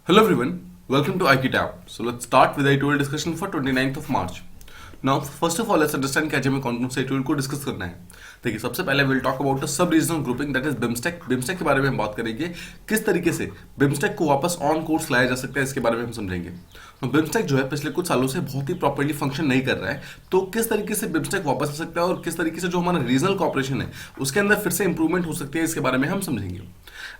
Hello everyone, welcome to IKTab. So let's start with the editorial discussion for 29th of March. Now, first of all, let's understand कि आज हमें कौन कौन से editorial को discuss करना है. देखिए, सबसे पहले will talk about the sub regional grouping that is BIMSTEC. BIMSTEC के बारे में हम बात करेंगे, किस तरीके से बिम्स्टेक को वापस ऑन कोर्स लाया जा सकता है, इसके बारे में हम समझेंगे. तो बिम्स्टेक जो है पिछले कुछ सालों से बहुत ही प्रॉपर्ली फंक्शन नहीं कर रहा है, तो किस तरीके से बिम्स्टेक वापस आ सकता है और किस तरीके से जो हमारा रीजनल कॉपरेशन है उसके अंदर फिर से इंप्रूवमेंट हो सकती है, इसके बारे में हम समझेंगे.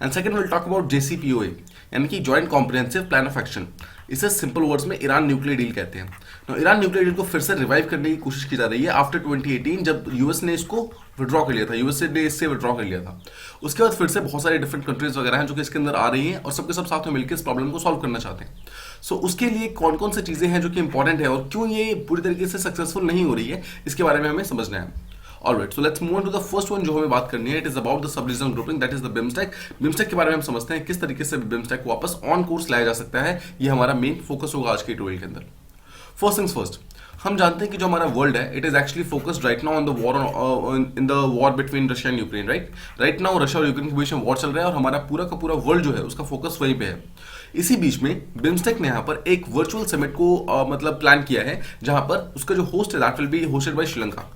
And second will talk about JCPOA यानी कि joint comprehensive plan of action. इसे सिंपल वर्ड्स में ईरान न्यूक्लियर डील कहते हैं. तो ईरान न्यूक्लियर डील को फिर से रिवाइव करने की कोशिश की जा रही है आफ्टर 2018, जब यूएस ने इसको विड्रॉ कर लिया था, यूएसए ने इससे विड्रॉ कर लिया था. उसके बाद फिर से बहुत सारे डिफरेंट कंट्रीज वगैरह हैं जो कि इसके अंदर आ रही हैं और सबके सब साथ में मिलकर इस प्रॉब्लम को सॉल्व करना चाहते हैं. सो उसके लिए कौन कौन सी चीजें हैं जो कि इंपॉर्टेंट है और क्यों ये पूरी तरीके से सक्सेसफुल नहीं हो रही है, इसके बारे में हमें समझना है. Alright, so let's move on to the first one जो हमें बात करनी है. It is about the sub-regional grouping, that is the BIMSTEC. BIMSTEC के बारे में हम समझते हैं किस तरीके से BIMSTEC को वापस ऑन कोर्स लाया जा सकता है. ये हमारा मेन फोकस होगा आज के ट्यूटोरियल के अंदर. फर्स्ट थिंग्स फर्स्ट, हम जानते हैं कि जो हमारा वर्ल्ड है, it is actually focused right now on the war in the war between Russia and Ukraine. Right now Russia और यूक्रेन के बीच में वॉर चल रहा है और हमारा पूरा का पूरा वर्ल्ड जो है उसका फोकस वहीं पे है. इसी बीच में बिम्स्टेक ने यहाँ पर एक वर्चुअल समिट को मतलब प्लान किया है, जहां पर उसका जो होस्ट है that will be hosted by Sri Lanka.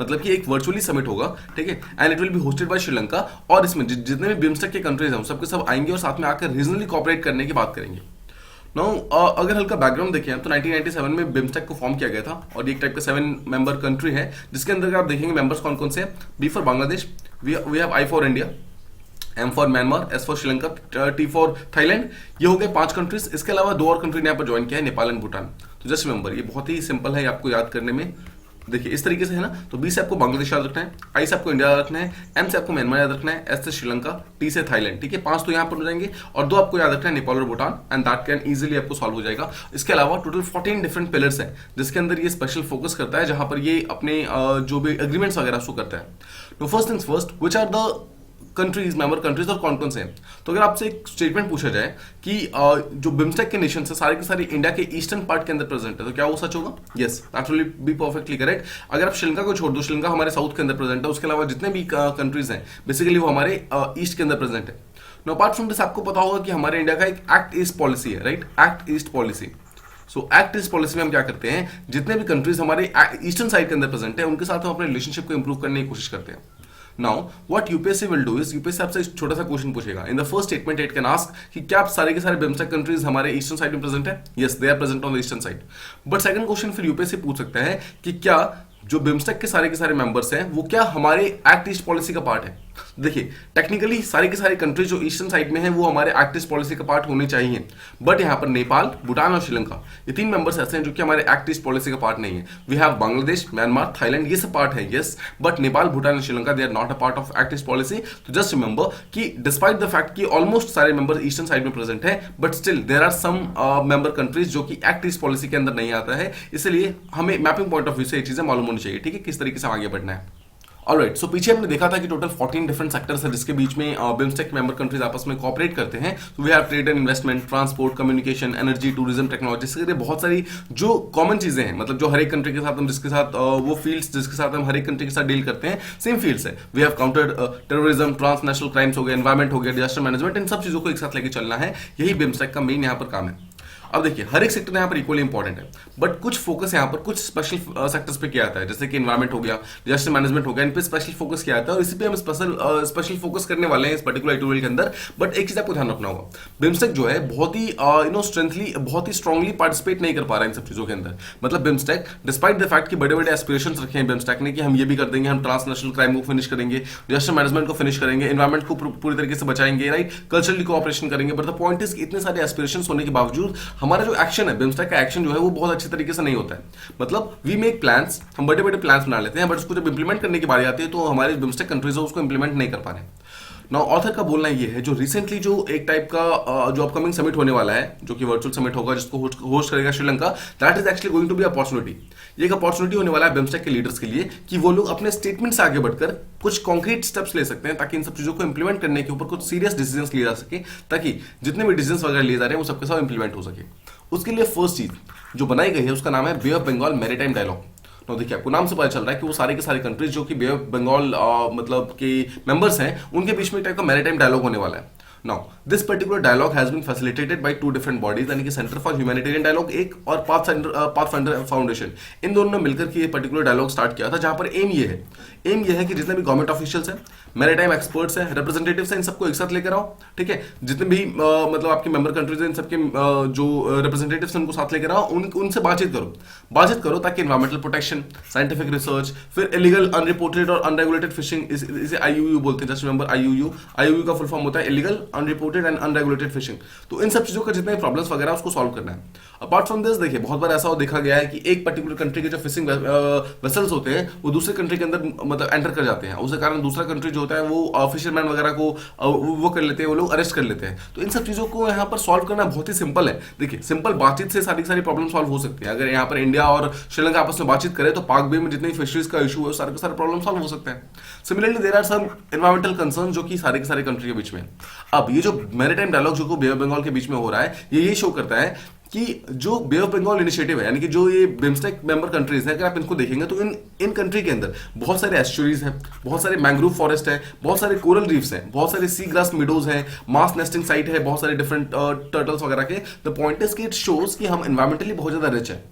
मतलब कि एक वर्चुअली समिट होगा, ठीक है, and it will be hosted by Sri Lanka. और इसमें जितने भी बिम्स्टेक के कंट्रीज हैं सबके सब आएंगे और साथ में आकर रीजनली कॉपरेट करने की बात करेंगे. नाउ अगर हल्का बैकग्राउंड देखें तो 1997 में बिम्स्टेक को फॉर्म किया गया था और ये एक टाइप का 7 मेंबर कंट्री है, जिसके अंदर आप देखेंगे मेंबर्स कौन कौन से हैं. B for Bangladesh, we have I for India, M for Myanmar, S for Sri Lanka, T for Thailand. ये हो गए 5 कंट्रीज. इसके अलावा 2 और कंट्री ने यहाँ पर ज्वाइन किया है, नेपाल एंड भूटान. तो जस्ट रिमेंबर, ये बहुत ही सिंपल है आपको याद करने में. देखिए इस तरीके से है ना. तो B से आपको बांग्लादेश याद रखना है, I से आपको इंडिया याद रखना है, M से आपको म्यांमार याद रखना है, S से श्रीलंका, T से थाईलैंड. ठीक है, 5 तो यहाँ पर हो जाएंगे और 2 आपको याद रखना है नेपाल और Bhutan, and that can easily आपको सॉल्व हो जाएगा. इसके अलावा टोटल 14 डिफरेंट पिलर्स हैं जिसके अंदर ये स्पेशल फोकस करता है, जहां पर ये अपने जो भी एग्रीमेंट्स वगैरह उसको करता है. तो first things first, which are the countries, member countries और कौन कौन से हैं. तो अगर आपसे एक स्टेटमेंट पूछा जाए कि जो बिम्स्टेक के नेशन है सारे के सारे इंडिया के ईस्टर्न पार्ट के अंदर प्रेजेंट है, तो क्या वो सच होगा? Yes, that will be perfectly correct. अगर आप श्रीलंका को छोड़ दो, श्रीलंका हमारे साउथ के अंदर प्रेजेंट है, उसके अलावा जितने भी कंट्रीज हैं बेसिकली वो हमारे ईस्ट के अंदर प्रेजेंट है. नो अपार्ट फ्रॉम दिस आपको पता होगा कि हमारे इंडिया का एक एक्ट ईस्ट पॉलिसी है, राइट, एक्ट ईस्ट पॉलिसी. सो एक्ट ईस्ट पॉलिसी में हम क्या करते हैं, जितने भी कंट्रीज हमारे ईस्टर्न साइड के अंदर प्रेजेंट है उनके साथ हम अपने रिलेशनशिप को इंप्रूव करने की कोशिश करते हैं. Now, what UPSC will do is, UPSC आपसे एक छोटा सा क्वेश्चन पूछेगा. In the first statement, it can ask कि क्या आप सारे के सारे बिम्स्टेक कंट्रीज हमारे ईस्टर्न साइड में प्रेजेंट है? Yes, they are present on the eastern side. But second question फिर UPSC पूछ सकता है कि क्या जो बिम्स्टेक के सारे मेंबर्स हैं वो क्या हमारे एक्ट ईस्ट पॉलिसी का पार्ट है? देखिए टेक्निकली सारे के सारे कंट्रीज जो ईस्टर्न साइड में हैं वो हमारे एक्ट ईस्ट पॉलिसी का पार्ट होने चाहिए, बट यहाँ पर नेपाल, भूटान और श्रीलंका ये 3 मेंबर्स ऐसे हैं जो कि हमारे एक्ट ईस्ट पॉलिसी का पार्ट नहीं है. We have Bangladesh, Myanmar, Thailand, ये सब पार्ट है, यस, बट नेपाल, भूटान और Sri Lanka they are not a part of act east policy. तो जस्ट रिमेंबर कि डिस्पाइट द फैक्ट कि ऑलमोस्ट सारे मेंबर्स ईस्टर्न साइड में प्रेजेंट है, but still there are some member countries जो कि एक्ट ईस्ट पॉलिसी के अंदर नहीं आता है. इसलिए हमें मैपिंग पॉइंट ऑफ व्यू से ये चीजें मालूम होनी चाहिए, ठीक है, किस तरीके से आगे बढ़ना है. ऑलराइट, सो पीछे हमने देखा था कि टोटल 14 डिफरेंट सेक्टर्स है जिसके बीच में बिम्स्टेक मेंबर कंट्रीज आपस में कोऑपरेट करते हैं. तो we have trade and investment, transport, communication, energy, tourism, technology, इसके बहुत सारी जो कॉमन चीजें हैं, मतलब जो हर एक कंट्री के साथ हम जिसके साथ वो फील्ड्स जिसके साथ हम हर एक कंट्री के साथ डील करते हैं सेम फील्ड्स है. We have countered terrorism, transnational crimes हो गया, एनवायरमेंट हो गया, डिजास्टर मैनेजमेंट, इन सब चीजों को एक साथ लेके चलना है. यही बिम्स्टेक का मेन यहाँ पर काम है. अब देखिए हर एक सेक्टर यहाँ पर इक्वली इंपॉर्टेंट है, बट कुछ फोकस यहाँ पर कुछ स्पेशल सेक्टर्स पे किया जाता है, जैसे कि एनवायरमेंट हो गया, डिजास्टर मैनेजमेंट हो गया, इन पे स्पेशल फोकस किया जाता है और इसी पे हम स्पेशल फोकस करने वाले हैं इस पर्टिकुलर ट्यूटोरियल के अंदर. बट एक चीज आपको ध्यान रखना होगा, बिम्स्टेक जो है बहुत ही स्ट्रेंथली, बहुत ही स्ट्रांगली पार्टिसिपेट नहीं कर पा रहा है इन सब चीजों के अंदर. मतलब बिम्स्टेक डिस्पाइट द फैक्ट कि बड़े बड़े एस्पिरेशंस रखे हैं बिम्स्टेक ने कि हम ये भी कर देंगे, हम ट्रांसनेशनल क्राइम को फिनिश करेंगे, डिजास्टर मैनेजमेंट को फिनिश करेंगे, एनवायरमेंट को पूरी तरीके से बचाएंगे, राइट, कल्चरली कोऑपरेशन करेंगे. बट द पॉइंट इज इतने सारे एस्पिरेशंस होने के बावजूद हमारा जो एक्शन है, बिम्स्टेक का एक्शन जो है वो बहुत अच्छे तरीके से नहीं होता है. मतलब वी मेक प्लान्स, हम बड़े बड़े प्लान्स बना लेते हैं, बट उसको जब इंप्लीमेंट करने की बारी आती है तो हमारे बिम्स्टेक कंट्रीज है उसको इंप्लीमेंट नहीं कर पा रहे. नाउ ऑथर का बोलना ये है, जो रिसेंटली जो एक टाइप का जो अपकमिंग समिट होने वाला है, जो कि वर्चुअल समिट होगा जिसको होस्ट करेगा Sri Lanka, that is actually going to be opportunity. ये एक अपॉर्चुनिटी होने वाला है बिम्स्टेक के लीडर्स के लिए कि वो लोग अपने स्टेटमेंट से आगे बढ़कर कुछ कॉन्क्रीट स्टेप्स ले सकते हैं ताकि इन सब चीजों को इंप्लीमेंट करने के ऊपर कुछ सीरियस डिसीजंस लिए जा सके, ताकि जितने भी डिसीजंस वगैरह लिए जा रहे हैं वो सबके साथ इंप्लीमेंट हो सके. उसके लिए फर्स्ट चीज जो बनाई गई है उसका नाम है bay of Bengal maritime dialogue. तो देखिए आपको नाम से पता चल रहा है कि वो सारे के सारे कंट्रीज जो कि बे ऑफ बंगाल मतलब के मेंबर्स हैं उनके बीच में एक टाइप का मैरीटाइम डायलॉग होने वाला है. Now this particular dialogue has been facilitated by two different bodies, यानी कि सेंटर फॉर ह्यूमैनिटेरियन डायलॉग एक और पाथफाइंडर फाउंडेशन, इन दोनों ने मिलकर के ये पर्टिकुलर डायलॉग स्टार्ट किया था, जहां पर एम ये है कि जितने भी गवर्नमेंट ऑफिशियल्स हैं, मैरीटाइम एक्सपर्ट्स हैं, रिप्रेजेंटेटिव्स हैं, इन सबको एक साथ लेकर आओ, ठीक है। जितने भी मतलब आपके मेंबर कंट्रीज हैं, इन सबके जो रिप्रेजेंटेटिव्स हैं उनको साथ लेकर आओ, उनसे बातचीत करो ताकि एनवायरमेंटल प्रोटेक्शन, साइंटिफिक रिसर्च, फिर इलीगल अनरिपोर्टेड और अनरेगुलेटेड फिशिंग, इसे आईयूयू बोलते हैं, जस्ट रिमेंबर आईयूयू का फुल फॉर्म होता है illegal unreported and unregulated fishing. तो इन सब चीजों का जितने प्रॉब्लम्स वगैरह उसको सॉल्व करना है। अपार्ट फ्रॉम दिस देखिए बहुत बार ऐसा देखा गया है कि एक पर्टिकुलर कंट्री के जो फिशिंग वेसल्स होते हैं वो दूसरे कंट्री के अंदर मतलब एंटर कर जाते हैं, उसके कारण दूसरा कंट्री जो होता है वो फिशरमैन वगैरह को वो कर लेते हैं, वो लोग अरेस्ट कर लेते हैं। तो इन सब चीजों को यहाँ पर सॉल्व करना बहुत ही सिंपल है। देखिए सिंपल बातचीत से सारी प्रॉब्लम सॉल्व हो सकती है। अगर यहाँ पर इंडिया और श्रीलंका आपस में बातचीत करें तो पाक बे में जितनी फिशरीज का इशू है सारे के सारे प्रॉब्लम सॉल्व हो सकते हैं। Similarly there are some environmental concern जो कि सारे के सारे कंट्री के बीच में। अब ये जो मैरीटाइम डायलॉग जो बे ऑफ बंगाल के बीच में हो रहा है, ये शो करता है कि जो बे ऑफ बंगाल इनिशिएटिव है, यानी कि जो ये बिम्स्टेक मेंबर कंट्रीज हैं, अगर आप इनको देखेंगे तो इन कंट्री के अंदर बहुत सारे एस्चुरीज हैं, बहुत सारे मैंग्रोव फॉरेस्ट है, बहुत सारे कोरल रीफ्स हैं, बहुत सारे सी ग्रास मिडोज हैं, मास नेस्टिंग साइट है, बहुत सारे डिफरेंट टर्टल्स वगैरह के। द पॉइंट इज कि इट शोज कि हम एनवायरमेंटली बहुत ज्यादा रिच है,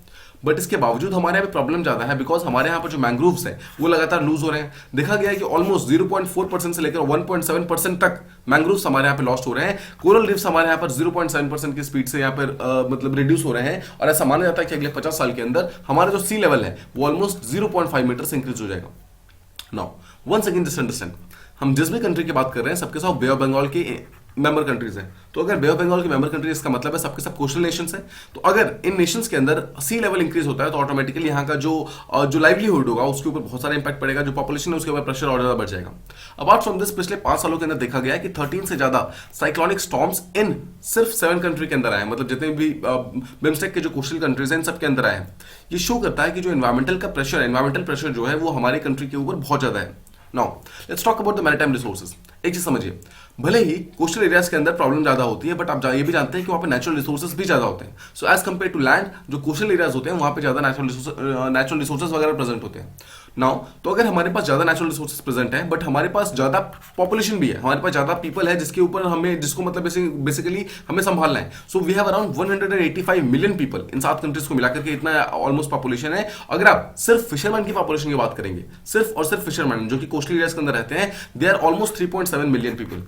बट इसके बावजूद हमारे यहाँ पे प्रॉब्लम ज्यादा है, बिकॉज हमारे यहाँ पर जो मैंग्रोव्स हैं वो लगातार लूज हो रहे हैं। देखा गया है कि ऑलमोस्ट 0.4% से लेकर 1.7% तक मैंग्रोव्स हमारे यहाँ पे लॉस्ट हो रहे हैं। कोरल रीफ्स हमारे यहाँ पर 0.7% की स्पीड से यहाँ पर मतलब रिड्यूस हो रहे हैं, और ऐसा माना जाता है कि अगले 50 साल के अंदर हमारा जो सी लेवल है वो ऑलमोस्ट 0.5 मीटर से इंक्रीज हो जाएगा। Now once again just understand, हम जिस भी कंट्री की बात कर रहे हैं सबके साथ बे ऑफ बंगाल की मेंबर कंट्रीज हैं। तो अगर बे ऑफ बंगाल के मेंबर कंट्रीज इसका मतलब है सबके सब कोस्टल नेशंस हैं। तो अगर इन नेशंस के अंदर सी लेवल इंक्रीज होता है तो ऑटोमेटिकली यहाँ का जो लाइवलीहुड होगा उसके ऊपर बहुत सारा इंपैक्ट पड़ेगा, जो पॉपुलेशन है उसके ऊपर प्रेशर और ज्यादा बढ़ जाएगा। अपार्ट फ्रॉम दिस पिछले 5 सालों के अंदर देखा गया है कि 13 से ज्यादा साइक्लोनिक स्टॉर्म्स इन सिर्फ 7 कंट्री के अंदर आए, मतलब जितने भी बिम्स्टेक के जो कोस्टल कंट्रीज हैं इन सबके अंदर आए हैं। ये शो करता है कि जो एनवायरमेंटल प्रेशर जो है वो हमारे कंट्री के ऊपर बहुत ज्यादा है। Now let's talk about the maritime resources. एक चीज समझिए, भले ही कोस्टल एरियाज के अंदर प्रॉब्लम ज्यादा होती है, बट आप ये भी जानते हैं कि वहां पे नेचुरल रिसोर्सेज भी ज्यादा होते हैं। So as compare to land, जो कोस्टल एरियाज होते हैं वहां पे ज्यादा नेचुरल रिसोर्सेज वगैरह प्रेजेंट होते हैं। नाउ तो अगर हमारे पास ज्यादा नेचुरल रिसोर्सेज प्रेजेंट है, बट हमारे पास ज्यादा पॉपुलेशन भी है, हमारे पास ज्यादा पीपल है जिसके ऊपर जिसको मतलब बेसिकली हमें संभालना है। So we have around 185 million people in 7 countries को मिलाकर के इतना ऑलमोस्ट पॉपुलेशन है। अगर आप सिर्फ फिशरमैन की पॉपुलेशन की बात करेंगे, सिर्फ और सिर्फ फिशरमैन जो कि कोस्टल एरियाज के अंदर रहते हैं, they are almost 3.7 million people.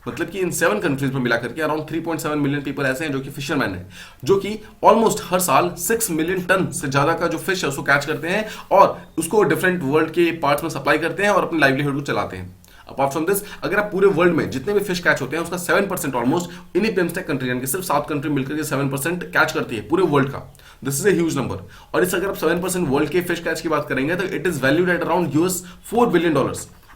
मतलब कि इन 7 कंट्रीज में मिलाकर के अराउंड 3.7 मिलियन पीपल ऐसे हैं जो कि फिशरमैन हैं, जो कि ऑलमोस्ट हर साल 6 मिलियन टन से ज्यादा का जो फिश है उसको कैच करते हैं और उसको डिफरेंट वर्ल्ड के पार्ट्स में सप्लाई करते हैं और अपनी लाइवलीहुड को चलाते हैं। अपार्ट फ्रॉम दिस, अगर आप पूरे वर्ल्ड में जितने भी फिश कैच होते हैं उसका 7% ऑलमोस्ट इन्हीं बिम्स्टेक कंट्री, यानी कि सिर्फ 7 कंट्री मिलकर के 7% कैच करती है पूरे वर्ल्ड का। This is a huge number. और इस अगर आप 7% वर्ल्ड के फिश कैच की बात करेंगे तो it is valued at around $4 billion.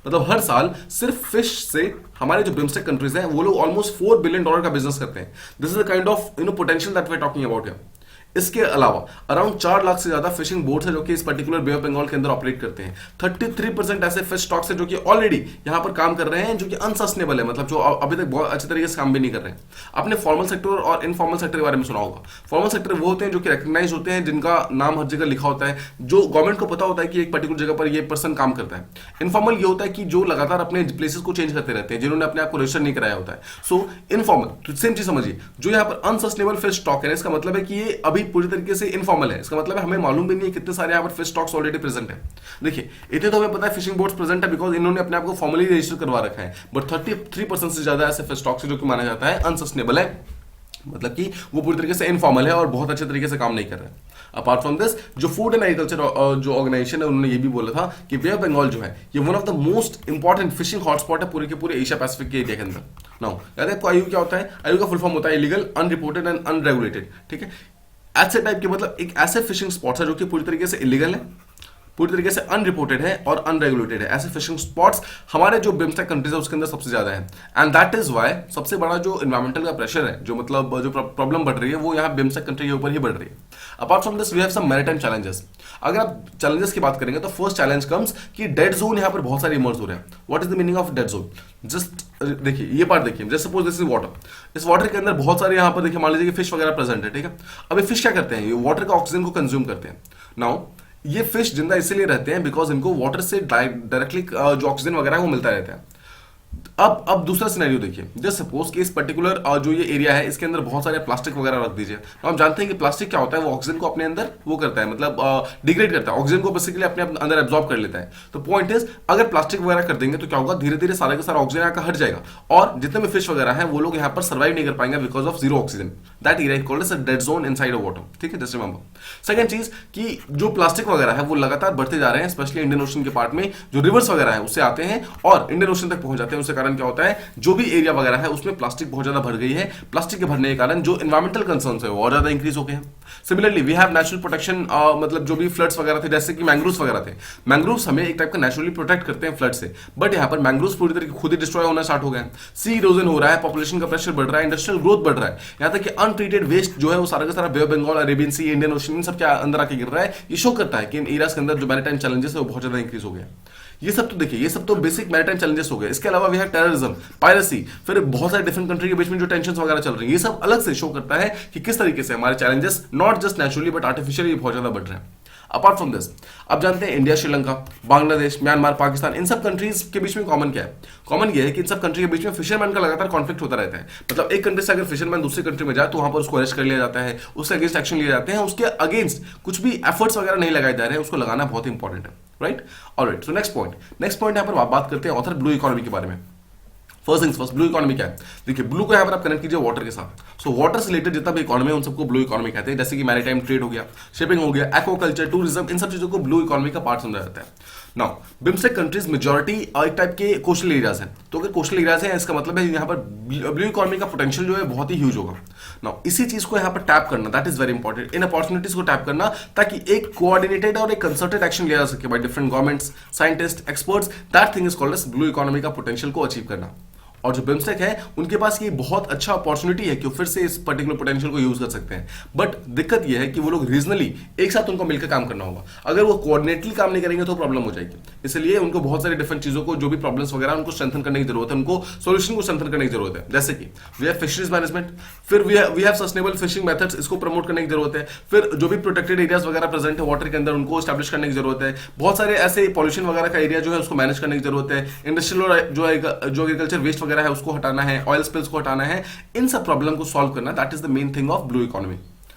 मतलब हर साल सिर्फ फिश से हमारे जो बिम्स्टेक कंट्रीज हैं वो लोग ऑलमोस्ट $4 बिलियन का बिजनेस करते हैं। This is the kind of potential that we are talking about here. इसके अलावा अराउंड 4 लाख से ज्यादा फिशिंग बोट्स है जो कि इस पर्टिकुलर बे ऑफ बंगाल के अंदर ऑपरेट करते हैं। 33% ऐसे फिश स्टॉक्स है जो कि ऑलरेडी यहां पर काम कर रहे हैं, जो कि अनसस्टेनेबल है, मतलब जो अभी तक बहुत अच्छे तरीके से काम भी नहीं कर रहे हैं। आपने फॉर्मल सेक्टर और इनफॉर्मल सेक्टर के बारे में सुना होगा। फॉर्मल सेक्टर वो होते हैं जो कि रिकग्नाइज होते हैं, जिनका नाम हर जगह लिखा होता है, जो गवर्नमेंट को पता होता है कि एक पर्टिकुलर जगह पर ये पर्सन काम करता है। इनफॉर्मल ये होता है कि जो लगातार अपने प्लेसेस को चेंज करते रहते हैं, जिन्होंने अपने आप को रजिस्टर नहीं कराया होता है। सो इनफॉर्मल सेम चीज समझिए, जो यहाँ पर अनसस्टेनेबल फिश स्टॉक है, इसका मतलब है कि ये अभी पूरी तरीके से इनफॉर्मल है। इसका मतलब है हमें मालूम भी नहीं है कितने सारे यहाँ पर फिश स्टॉक्स ऑलरेडी प्रेजेंट है। देखिए इतने तो हमें पता है फिशिंग बोट्स प्रेजेंट है बिकॉज इन्होंने अपने आप को फॉर्मली रजिस्टर करवा रखा है, बट 33% से ज्यादा ऐसे फिश स्टॉक्स है जो कि माना जाता है अनसस्टेनेबल है, मतलब कि वो पूरी तरीके से इनफॉर्मल है और बहुत अच्छे तरीके से काम नहीं कर रहा है। अपार्ट फ्रॉम दिस, जो फूड एंड एग्रीकल्चर जो ऑर्गेनाइजेशन है उन्होंने ये भी बोला था कि बे ऑफ बंगाल जो है ये one of the most important fishing hotspot है पूरे के पूरे एशिया पैसिफिक के एरिया के अंदर। नाउ याद है आपको आयु क्या होता है? आयु का फुल फॉर्म होता है इलीगल, अनरिपोर्टेड एंड अनरेगुलेटेड। ठीक है, ऐसे टाइप के मतलब एक ऐसे फिशिंग स्पॉट्स है जो कि पूरी तरीके से इलीगल है, पूरी तरीके से अनरिपोर्टेड है और अनरेगुलेटेड है। ऐसे फिशिंग स्पॉट्स हमारे जो बिम्स्टेक कंट्रीज है उसके अंदर सबसे ज्यादा है। एंड दैट इज वाई सबसे बड़ा जो इन्वायरमेंटल का प्रेशर है, जो मतलब जो प्रॉब्लम बढ़ रही है वो यहाँ बिम्स्टेक कंट्री के ऊपर ही बढ़ रही है। Apart from this we have some maritime challenges. अगर आप चैलेंजेस की बात करेंगे तो फर्स्ट चैलेंज कम्स कि डेड जोन यहाँ पर बहुत सारे इमर्ज हो रहे हैं। What is the meaning of dead zone? Just देखिए ये पार्ट देखिए, just suppose this is water. इस वाटर के अंदर बहुत सारे यहाँ पर देखिए मान लीजिए कि फिश वगैरह प्रेजेंट है। ठीक है, अब ये फिश क्या करते हैं? ये वाटर का ऑक्सीजन को कंज्यूम करते हैं। नाउ ये फिश जिंदा इसीलिए रहते हैं बिकॉज इनको वाटर से डायरेक्टली जो ऑक्सीजन वगैरह है वो मिलता रहता है। अब दूसरा सिनेरियो देखिए, जस्ट सपोज कि इस पर्टिकुलर जो ये एरिया है इसके अंदर बहुत सारे प्लास्टिक वगैरह रख दीजिए। तो हम जानते हैं कि प्लास्टिक क्या होता है, वो ऑक्सीजन को अपने अंदर वो करता है, मतलब डिग्रेड करता है, ऑक्सीजन को बेसिकली अपने अंदर एब्जॉर्ब कर लेता है। तो पॉइंट इज, अगर प्लास्टिक वगैरह कर देंगे तो क्या होगा, धीरे धीरे सारा का सारा ऑक्सीजन यहाँ का हट जाएगा और जितने भी फिश वगैरह हैं वो लोग यहाँ पर सर्वाइव नहीं कर पाएंगे because of zero oxygen. That area called as a dead zone inside of water. ठीक है, जस्ट रिमेंबर। सेकंड चीज कि जो प्लास्टिक वगैरह है वो लगातार बढ़ते जा रहे हैं, स्पेशली इंडियन ओशन के पार्ट में जो रिवर्स वगैरह है उससे आते हैं और इंडियन ओशन तक पहुंच जाते हैं। उसके कारण क्या होता है, जो भी एरिया वगैरह है उसमें प्लास्टिक बहुत ज्यादा भर गई है। प्लास्टिक के भरने के कारण जो एनवायरमेंटल कंसर्न्स है वो और ज्यादा इंक्रीज हो गए हैं। Similarly we have natural protection, मतलब जो भी फ्लड्स वगैरह थे, जैसे कि मैंग्रोव्स वगैरह थे, मैंग्रोव्स हमें एक टाइप का नेचुरली प्रोटेक्ट करते हैं फ्लड से, बट यहाँ पर मैंग्रोव्स पूरी तरीके खुद ही डिस्ट्रॉय होना स्टार्ट हो गए हैं। सी इरोजन हो रहा है, पॉपुलेशन का प्रेशर बढ़ रहा है, इंडस्ट्रियल ग्रोथ बढ़ रहा है, यहाँ तक कि अनट्रीटेड वेस्ट जो है वो सारा का सारा bay of Bengal, Arabian sea, Indian ocean, इन सब के अंदर आके गिर रहा है। ये शो करता है कि इन एरियाज के अंदर जो मैरीटाइम चैलेंजेस है वो बहुत ज्यादा इंक्रीज हो गया। ये सब तो देखिए, ये सब तो बेसिक मैरीटाइम चैलेंजेस हो गए। इसके अलावा वी हैव टेररिज्म, पायरेसी, फिर बहुत सारे डिफरेंट कंट्री के बीच में जो टेंशन वगैरह चल रही है, ये सब अलग से शो करता है कि किस तरीके से हमारे challenges not just naturally but artificially बहुत ज्यादा बढ़ रहे हैं। अपार्ट फ्रॉम दिस, आप जानते हैं इंडिया, श्रीलंका, बांग्लादेश, म्यांमार, पाकिस्तान, इन सब कंट्रीज के बीच में कॉमन क्या है? कॉमन ये है कि इन सब कंट्री के बीच में फिशरमैन का लगातार कॉन्फ्लिक्ट होता रहता है। मतलब एक कंट्री से अगर फिशरमैन दूसरी कंट्री में जाए तो वहां पर उसको अरेस्ट कर लिया जाता है, उसके अगेंस्ट एक्शन लिए जाते हैं, उसके अगेंस्ट कुछ भी एफर्ट्स वगैरह नहीं लगाए जा रहे हैं, उसको लगाना बहुत इंपॉर्टेंट है, right? Alright, so next point यहाँ पर बात करते हैं ऑथर ब्लू इकोनॉमी के बारे में। First things first, blue economy क्या है? देखिए, ब्लू को यहाँ पर आप कनेक्ट कीजिए वाटर के साथ। सो वाटर से रिलेटेड जितना भी इकोनॉमी है उन सबको ब्लू इकोनॉमी कहते हैं। जैसे कि मैरीटाइम ट्रेड हो गया, शिपिंग हो गया, एक्वाकल्चर, टूरिज्म, इन सब चीजों को ब्लू इकोनॉमी का पार्ट समझा जाता है। नाउ बिम्स्टेक कंट्रीज मेजॉरिटी एक टाइप के कोस्टल एरियाज हैं, तो अगर कोस्टल एरियाज हैं इसका मतलब है यहाँ पर ब्लू इकोनॉमी का पोटेंशियल जो है बहुत ही ह्यूज होगा। नाउ इसी चीज को यहाँ पर टैप करना, that is very important, in opportunities को टैप करना, ताकि एक कोऑर्डिनेटेड और एक कंसर्टेड एक्शन लिया जा सके by different governments, scientist, experts. That thing is called as blue economy का पोटेंशियल को अचीव करना। और जो बिम्स्टेक है उनके पास ये बहुत अच्छा अपॉर्चुनिटी है कि वो फिर से इस पर्टिकुलर पोटेंशियल को यूज कर सकते हैं। बट दिक्कत ये है कि वो लोग रीजनली एक साथ उनको मिलकर काम करना होगा। अगर वो कोऑर्डिनेटली काम नहीं करेंगे तो प्रॉब्लम हो जाएगी। इसलिए उनको बहुत सारी डिफरेंट चीजों को, जो भी प्रॉब्लम्स वगैरह उनको स्ट्रेंथन करने की जरूरत है, उनको सोल्यूशन को स्ट्रेंथन करने की जरूरत है। जैसे कि वी हैव फिशरीज मैनेजमेंट, फिर we have sustainable fishing methods, इसको प्रमोट करने की जरूरत है। फिर जो भी प्रोटेक्टेड एरियाज वगैरह प्रेजेंट है वाटर के अंदर उनको स्टैब्लिश करने की जरूरत है। बहुत सारे ऐसे पॉल्यूशन वगैरह का एरिया जो है उसको मैनेज करने की जरूरत है। इंडस्ट्रियल जो एग्रीकल्चर वेस्ट वगैरह है उसको हटाना है, ऑयल स्पिल्स को हटाना है, इन सब प्रॉब्लम को सॉल्व करना, that is the main thing of blue economy.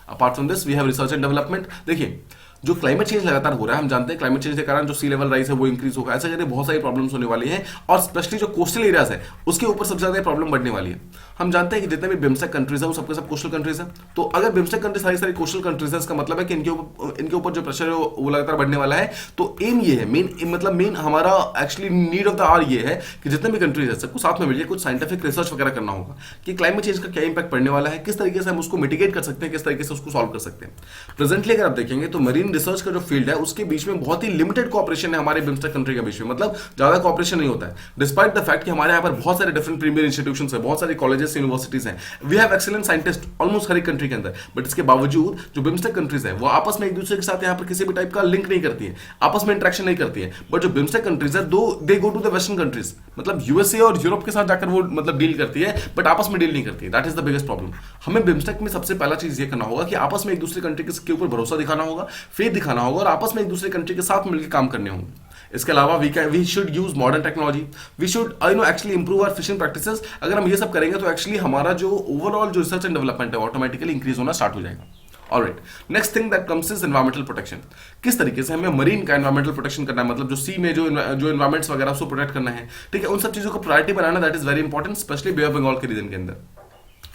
Apart from this we have research and development. देखिए, जो क्लाइमेट चेंज लगातार हो रहा है, हम जानते हैं क्लाइमेट चेंज के कारण जो सी लेवल राइज है वो इंक्रीज होगा, ऐसे करके बहुत सारी प्रॉब्लम्स होने वाली हैं और स्पेशली जो कोस्टल एरियाज है उसके ऊपर सबसे ज्यादा प्रॉब्लम बढ़ने वाली है। हम जानते हैं कि जितने भी बिम्स्टेक कंट्रीज है वो सबके सब कोस्टल कंट्रीज है। तो अगर बिम्स्टेक कंट्रीज सारी कोस्टल कंट्रीज है, इसका मतलब है कि इनके ऊपर जो प्रेशर है वो लगातार बढ़ने वाला है। तो एम ये है, मेन हमारा actually need of the hour ये है कि जितने भी कंट्रीज है सबको साथ में मिलकर कुछ साइंटिफिक रिसर्च वगैरह करना होगा कि क्लाइमेट चेंज का क्या इंपैक्ट पड़ने वाला है, किस तरीके से हम उसको मिटिगेट कर सकते हैं, किस तरीके से उसको सॉल्व कर सकते हैं। प्रेजेंटली अगर आप देखेंगे तो मरीन रिसर्च का जो फील्ड है उसके बीच में बहुत ही लिमिटेड कोऑपरेशन है हमारे बिम्स्टेक कंट्री के बीच में, मतलब ज्यादा कोऑपरेशन नहीं होता है, डिस्पाइट द फैक्ट कि हमारे यहाँ पर बहुत सारे डिफरेंट प्रीमियर इंस्टीट्यूशंस है, बहुत सारे कॉलेजेस, यूनिवर्सिटीज हैं, we have excellent scientist almost हर एक कंट्री के अंदर। बट इसके बावजूद जो बिम्स्टेक कंट्रीज है वो आपस में एक दूसरे के साथ यहाँ पर किसी भी टाइप का लिंक नहीं करती है, आपस में इंटरेक्शन नहीं करती है। बट जो बिम्स्टेक कंट्रीज है they go to the western countries, मतलब यूएसए और यूरोप के साथ जाकर वो मतलब डील करती है, बट आपस में डील नहीं करती है। That is the biggest problem. हमें बिम्स्टेक में सबसे पहला चीज ये करना होगा कि आपस में एक दूसरे कंट्री के ऊपर भरोसा दिखाना होगा, फेथ दिखाना होगा और आपस में एक दूसरे कंट्री के साथ मिलकर काम करने होंगे। इसके अलावा we should use modern technology, we should actually improve our fishing practices. अगर हम ये सब करेंगे तो एक्चुअली हमारा जो ओवरऑल जो रिसर्च एंड डेवलपमेंट है ऑटोमेटिकली इंक्रीज होना स्टार्ट हो जाएगा। Alright, next thing that comes is environmental protection. किस तरीके से हमें मरीन का एनवायरमेंटल प्रोटेक्शन करना है, मतलब जो सी में जो एनवायरमेंट्स वगैरह उसको प्रोटेक्ट करना है, ठीक है, उन सब चीजों को प्रायोरिटी बनाना, that is very important, specially bay of Bengal के रीजन के अंदर।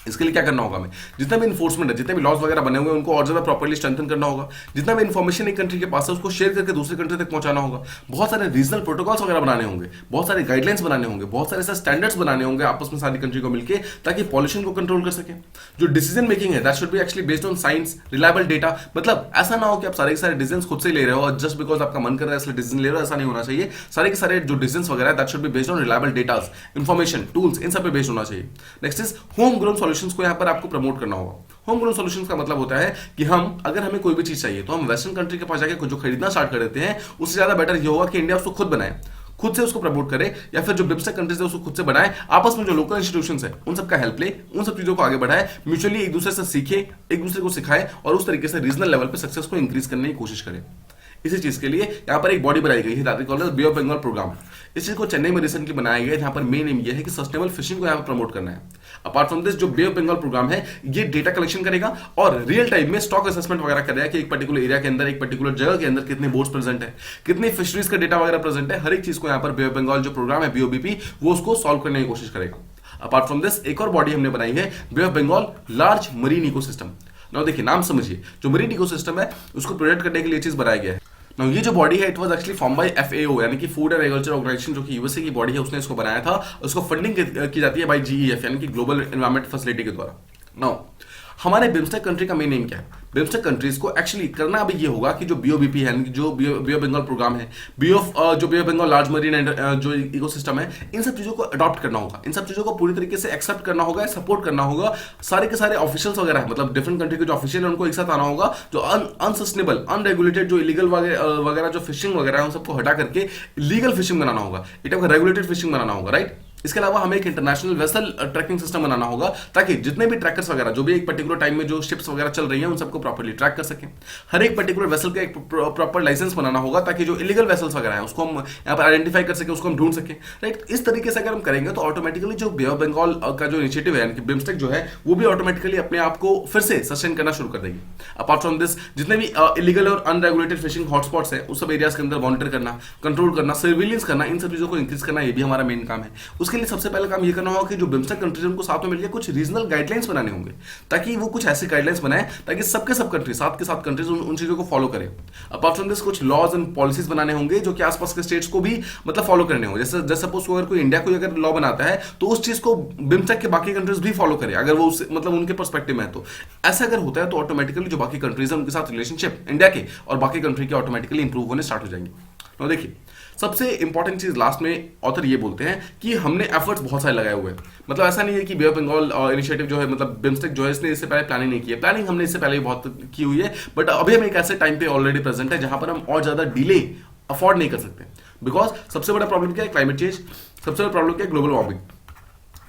इसके लिए क्या करना होगा हमें, जितना भी इन्फोर्समेंट है, जितने भी लॉज वगैरह बने हुए हैं उनको और ज्यादा प्रॉपर्ली स्ट्रेंथन करना होगा। जितना भी इन्फॉर्मेशन एक कंट्री के पास है उसको शेयर करके दूसरी कंट्री तक पहुंचाना होगा। बहुत सारे रीजनल प्रोटोकॉल्स वगैरह बनाने होंगे, बहुत सारे गाइडलाइंस बनाने होंगे, बहुत सारे ऐसे स्टैंडर्ड्स बनाने होंगे आपस में सारी कंट्री को मिलकर, ताकि पॉल्यूशन को कंट्रोल कर सके। जो डिसीजन मेकिंग है that should B actually based on science, reliable data. मतलब ऐसा ना हो कि आप सारे के सारे डिसीजन खुद से ले रहे हो और जस्ट बिकॉज आपका मन कर रहा है इसलिए डिसीजन ले रहे हो, ऐसा नहीं होना चाहिए। सारे के सारे जो डिसीजन वगैरह that should be based on reliable data, information, tools, इन सब पे बेस्ड होना चाहिए। Next is home grown solutions को यहाँ पर आपको प्रमोट करना होगा। होम ग्रोन सॉल्यूशंस का मतलब होता है कि अगर हमें कोई भी चीज चाहिए तो हम वेस्टर्न कंट्री के पास जाके जो खरीदना स्टार्ट कर देते हैं, उससे ज्यादा बेटर ये होगा कि इंडिया उसको खुद बनाए, खुद से उसको प्रमोट करे, या फिर जो बिम्स्टेक कंट्रीज है उसको खुद से बनाए, आपस में जो लोकल इंस्टीट्यूशंस है उन सबका हेल्प ले, उन सब चीजों को आगे बढ़ाए, म्यूचुअली एक दूसरे से सीखे, एक दूसरे को सिखाए और उस तरीके से रीजनल लेवल पे सक्सेस को इंक्रीज करने की कोशिश करें। इसी चीज के लिए यहाँ पर एक बॉडी बनाई गई है that is called bay of Bengal programme. इस चीज को चेन्नई में रिसेंटली बनाया गया है, जहां पर मेन एम ये है कि सस्टेनेबल फिशिंग को यहाँ पर प्रमोट करना है। अपार्ट फ्रॉम दिस, जो बे ऑफ बंगाल प्रोग्राम है ये डेटा कलेक्शन करेगा और रियल टाइम में स्टॉक असेसमेंट वगैरह करेगा कि एक पर्टिकुलर एरिया के अंदर, एक पर्टिकुलर जगह के अंदर कितने बोट्स प्रेजेंट है, कितनी फिशरीज का डेटा वगैरह प्रेजेंट है। हर एक चीज को यहाँ पर बे ऑफ बंगाल जो प्रोग्राम है बीओबीपी वो उसको सॉल्व करने की कोशिश करेगा। अपार्ट फ्रॉम दिस, एक और बॉडी हमने बनाई है bay of Bengal large marine ecosystem. Now देखिए, नाम समझिए, जो मरीन इकोसिस्टम है उसको प्रोटेक्ट करने के लिए चीज बनाया गया है। नाउ ये जो बॉडी है it was actually form by FAO, यानी कि फूड एंड एग्रीकल्चर ऑर्गेनाइजेशन, जो कि यूएसए की बॉडी है, उसने इसको बनाया था। उसको फंडिंग की जाती है बाय जीईएफ, यानी कि ग्लोबल एनवायरमेंट फैसिलिटी के द्वारा। नाउ हमारे बिम्स्टेक कंट्री का मेन एम क्या है? बिम्स्टेक कंट्रीज को एक्चुअली करना अभी ये होगा कि जो बीओबीपी है, जो बे ऑफ बंगाल प्रोग्राम है, bay of Bengal large marine and जो इकोसिस्टम है, इन सब चीजों को अडॉप्ट करना होगा, इन सब चीजों को पूरी तरीके से एक्सेप्ट करना होगा, सपोर्ट करना होगा। सारे के सारे ऑफिशियल्स वगैरह है, मतलब डिफरेंट कंट्री के जो ऑफिशियल है उनको एक साथ आना होगा। जो अनसस्टेनेबल, अनरेगुलेटेड, जो इलीगल वगैरह जो फिशिंग वगैरह है उन सबको हटा करके लीगल फिशिंग बनाना होगा, एक टाइप का रेगुलेटेड फिशिंग बनाना होगा, राइट। इसके अलावा हमें एक इंटरनेशनल वेसल ट्रैकिंग सिस्टम बनाना होगा, ताकि जितने भी ट्रैकर्स वगैरह जो भी एक पर्टिकुलर टाइम में जो शिप्स वगैरह चल रही हैं उन सबको प्रॉपर्ली ट्रैक कर सकें। हर एक पर्टिकुलर वेसल का एक प्रॉपर लाइसेंस बनाना होगा, ताकि जो इलीगल वेसल्स वगैरह हैं उसको हम यहाँ पर आइडेंटिफाई कर सकें, उसको हम ढूंढ सकें, राइट। इस तरीके से अगर हम करेंगे तो ऑटोमेटिकली जो बे ऑफ बंगाल का जो इनिशिएटिव है, यानी बिम्स्टेक जो है, वो भी ऑटोमेटिकली अपने आप को फिर से सस्टेन करना शुरू कर देगी। अपार्ट फ्रॉम दिस, जितने भी इलीगल और अनरेगुलेटेड फिशिंग हॉटस्पॉट्स है उस सब एरियाज के अंदर मॉनिटर करना, कंट्रोल करना, सर्विलेंस करना, इन सब चीजों को इंक्रीज करना, ये भी हमारा मेन काम है। उसके लिए सबसे पहले काम ये करना होगा कि जो बिम्स्टेक कंट्रीज उनको साथ में मिलकर कुछ रीजनल गाइडलाइंस बनाने होंगे, ताकि वो कुछ ऐसे गाइडलाइंस बनाए ताकि सबके सब कंट्री साथ के साथ कंट्रीज उन चीजों को फॉलो करें। अपार्ट फ्रॉम दिस, कुछ लॉज एंड पॉलिसीज बनाने होंगे जो कि आसपास के स्टेट्स को भी मतलब फॉलो करने होंगे। जैसे सपोज अगर कोई इंडिया को अगर लॉ बनाता है तो उस चीज को बिम्स्टेक के बाकी कंट्रीज भी फॉलो करें, अगर वो मतलब उनके पर्सपेक्टिव में है। तो ऐसा अगर होता है तो ऑटोमेटिकली जो बाकी कंट्रीज है उनके साथ रिलेशनशिप इंडिया के और बाकी कंट्री के ऑटोमेटिकली इंप्रूव होने स्टार्ट हो जाएंगे। तो देखिए, सबसे इंपॉर्टेंट चीज लास्ट में ऑथर ये बोलते हैं कि हमने एफर्ट्स बहुत सारे लगाए हुए हैं। मतलब ऐसा नहीं है कि बे ऑफ बंगाल इनिशिएटिव जो है, मतलब बिम्स्टेक जो है, इसने इससे पहले प्लानिंग नहीं की है। प्लानिंग हमने इससे पहले बहुत की हुई है, बट अभी हम एक ऐसे टाइम पे ऑलरेडी प्रेजेंट है जहां पर हम और ज्यादा डिले अफोर्ड नहीं कर सकते। बिकॉज सबसे बड़ा प्रॉब्लम क्या है? Climate change. सबसे बड़ा प्रॉब्लम क्या है? Global warming.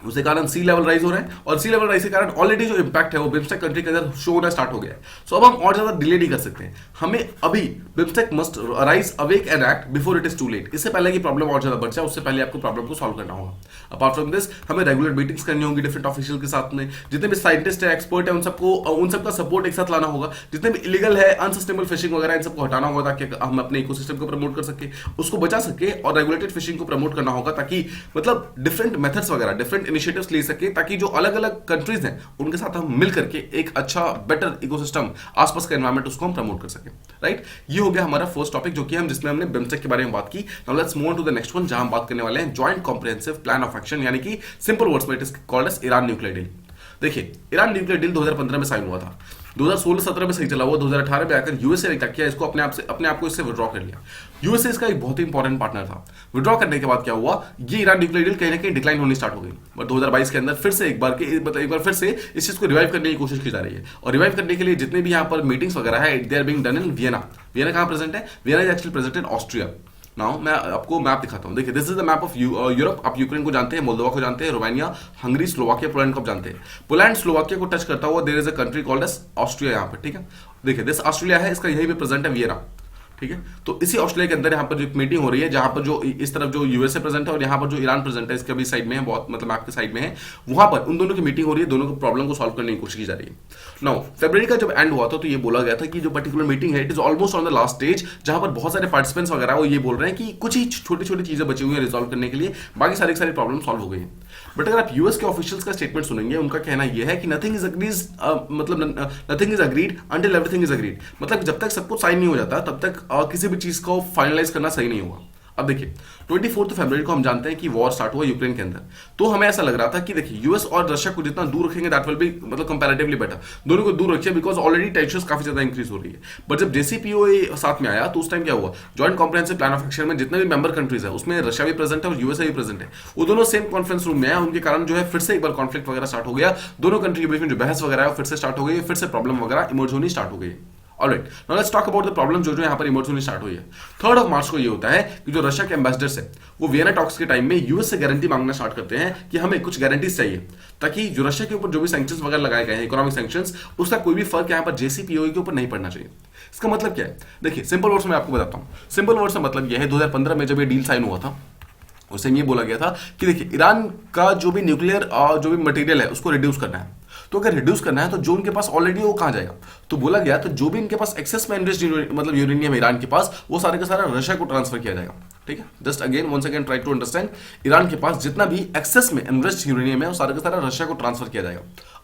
उसके कारण सी लेवल राइज हो रहा है, और सी लेवल राइज के कारण ऑलरेडी जो इंपैक्ट है वो बिम्स्टेक कंट्री के अंदर शो होना स्टार्ट हो गया है। सो अब हम और ज्यादा डिले नहीं कर सकते हैं। हमें अभी BIMSTEC must rise awake and act before it is too late. इससे पहले की प्रॉब्लम और ज्यादा बढ़ जाए, उससे पहले आपको प्रॉब्लम को सॉल्व करना होगा। अपार्ट फ्रॉम दिस, हमें रेगुलर मीटिंग्स करनी होंगी डिफरेंट ऑफिशियल के साथ में। जितने भी साइंटिस्ट है, एक्सपर्ट है, उन सबका सपोर्ट एक साथ लाना होगा। जितने भी इलीगल है, अनसस्टेनेबल फिशिंग वगैरह, इन सबको हटाना होगा ताकि हम अपने इकोसिस्टम को प्रमोट कर सके, उसको बचा सके, और रेगुलेटेड फिशिंग को प्रमोट करना होगा, ताकि मतलब डिफरेंट मेथड्स वगैरह, डिफरेंट इनिशिएटिव्स ले सके, ताकि जो अलग अलग कंट्रीज हैं उनके साथ हम मिल करके एक अच्छा बेटर इकोसिस्टम, आसपास का एनवायरनमेंट, उसको हम प्रमोट कर सके, राइट। ये हो गया हमारा फर्स्ट टॉपिक, जो कि जिसमें हमने बिम्स्टेक के बारे में बात की। Now let's move on to the next one, जहां हम बात करने वाले हैं joint comprehensive plan of action, यानी कि सिंपल वर्ड्स में it is called as Iran nuclear deal. देखिए, ईरान न्यूक्लियर डील 2015 में साइन हुआ था, 2016-17 में सही चला हुआ, 2018 में आकर यूएसए ने क्या किया, इसको अपने आप को इससे विड्रॉ कर लिया। यूएसए इसका एक बहुत ही इंपॉर्टेंट पार्टनर था। विड्रॉ करने के बाद क्या हुआ, ये ईरान न्यूक्लियर डील कहीं ना कहीं डिक्लाइन होनी स्टार्ट हो गई। बट 2022 के अंदर फिर से एक बार फिर से इस चीज को रिवाइव करने की कोशिश की जा रही है। और रिवाइव करने के लिए जितने भी यहाँ पर मीटिंग्स वगैरह है, they are being done in Vienna. Vienna कहाँ प्रेजेंट है? Vienna is actually present in Austria. Now मैं आपको मैप दिखाता हूं। देखिए, this is the map of Europe. आप यूक्रेन को जानते हैं, मोल्दोवा को जानते हैं, रोमानिया, हंगरी, स्लोवाकिया, पोलैंड को आप जानते हैं। पोलैंड, स्लोवाकिया को टच करता हुआ there is a country called as Austria यहाँ पर, ठीक है। देखिए, दिस ऑस्ट्रेलिया है, इसका यही पे प्रेजेंट है वियना, ठीक है। तो इसी ऑस्ट्रेलिया के अंदर यहाँ पर जो एक मीटिंग हो रही है, जहां पर जो इस तरफ जो यूएसए प्रेजेंट है और यहाँ पर जो ईरान प्रेजेंट है, इसके भी साइड में है, बहुत मतलब मैप के साइड में है, वहां पर उन दोनों की मीटिंग हो रही है, दोनों को प्रॉब्लम को सॉल्व करने की कोशिश की जा रही है। नाउ फरवरी का जब एंड हुआ था तो ये बोला गया था कि जो पर्टिकुलर मीटिंग है it is almost on the last stage, जहां पर बहुत सारे पार्टिसिपेंट्स वगैरह वो ये बोल रहे हैं कि कुछ ही छोटी छोटी चीजें बची हुई है रिजॉल्व करने के लिए, बाकी सारी प्रॉब्लम सॉल्व हो गई है। बट अगर आप यूएस के ऑफिशियल्स का स्टेटमेंट सुनेंगे, उनका कहना यह है कि nothing is agreed until everything is agreed. मतलब जब तक सब कुछ साइन नहीं हो जाता तब तक किसी भी चीज को फाइनलाइज करना सही नहीं होगा। अब देखिए, 24 फरवरी को हम जानते हैं कि वॉर स्टार्ट हुआ यूक्रेन के अंदर। तो हमें ऐसा लग रहा था कि देखिए, यूएस और रशिया को जितना दूर रखेंगे दैट विल बी मतलब कंपैरेटिवली बेटर। दोनों को दूर रखिए, बिकॉज ऑलरेडी टेंशंस काफी ज्यादा इंक्रीज हो रही है। बट जब जेसीपीओए साथ में आया तो उस टाइम क्या हुआ, joint comprehensive plan of action में जितने भी मेंबर कंट्रीज है उसमें रशिया भी प्रेजेंट है और यूएसए भी प्रेजेंट है। वो दोनों सेम कॉन्फ्रेंस रूम में है, उनके कारण जो है फिर से एक बार कॉन्फ्लिक्ट वगैरह स्टार्ट हो गया। दोनों कंट्री के बीच में जो बहस वगैरह है फिर से स्टार्ट हो गई, फिर से प्रॉब्लम वगैरह इमर्ज होनी स्टार्ट हो गई। Alright, now let's talk about the problem जो यहाँ पर इमर्ज होनी स्टार्ट हुई है। 3 मार्च को ये होता है कि जो रशिया के एम्बेसडर्स है वो वियना टॉक्स के टाइम में यूएस से गारंटी मांगना स्टार्ट करते हैं कि हमें कुछ गारंटीज चाहिए, ताकि जो रशिया के ऊपर जो भी सैंक्शंस वगैरह लगाए गए हैं, इकोनॉमिक सैंक्शंस, उसका कोई भी फर्क यहाँ पर जेसीपीओए के ऊपर नहीं पड़ना चाहिए। इसका मतलब क्या है? देखिए सिंपल वर्ड्स में आपको बताता हूँ। सिंपल वर्ड्स में मतलब यह है 2015 में जब ये डील साइन हुआ था, उससे ये बोला गया था कि देखिए ईरान का जो भी न्यूक्लियर जो भी मटेरियल है उसको रिड्यूस करना है। तो अगर रिड्यूस करना है तो जो उनके पास ऑलरेडी वो कहाँ जाएगा? तो बोला गया तो जो भी इनके पास एक्सेस में इन्वेस्ट मतलब यूरेनियम ईरान के पास, वो सारे का सारा रशिया को ट्रांसफर किया जाएगा। ठीक है, just again once again try to understand, Iran के पास जितना भी एक्सेस में इन्वेस्ट यूरेनियम है वो सारा का सारा रशिया को ट्रांसफर किया जाएगा।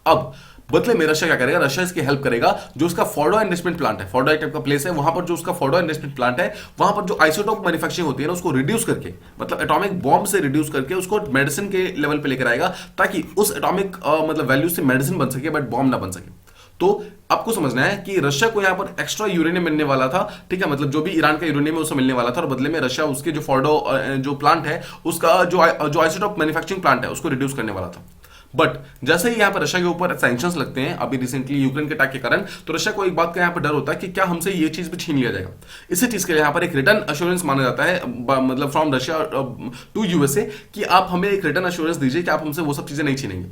अब बदले में रशिया क्या करेगा? रशिया इसकी हेल्प करेगा। जो उसका फोर्डो इन्वेस्टमेंट प्लांट है, फोर्डो एक टाइप का प्लेस है, वहां पर जो उसका फोर्डो इन्वेस्टमेंट प्लांट है, वहां पर जो आइसोटोप मैन्युफैक्चरिंग होती है ना, उसको रिड्यूस करके, मतलब एटॉमिक बॉम्ब से रिड्यूस करके उसको मेडिसिन के लेवल पे लेकर आएगा, ताकि उस एटॉमिक मतलब वैल्यू से मेडिसिन बन सके बट बॉम्ब ना बन सके। तो आपको समझना है कि रशिया को यहां पर एक्स्ट्रा यूरेनियम मिलने वाला था। ठीक है, मतलब जो भी ईरान का यूरेनियम है उससे मिलने वाला था, और बदले में रशिया उसके जो फोर्डो जो प्लांट है उसका जो आइसोटोप मैन्युफैक्चरिंग प्लांट है उसको रिड्यूस करने वाला था। बट जैसे ही यहाँ पर रशिया के ऊपर सैंक्शंस लगते हैं अभी रिसेंटली यूक्रेन के अटैक के कारण, तो रशिया को एक बात का यहाँ पर डर होता है कि क्या हमसे ये चीज भी छीन लिया जाएगा। इसी चीज के लिए यहाँ पर एक रिटर्न अश्योरेंस माना जाता है, मतलब फ्रॉम रशिया टू यूएसए, कि आप हमें एक रिटर्न अश्योरेंस दीजिए कि आप हमसे वो सब चीजें नहीं छीनेंगे।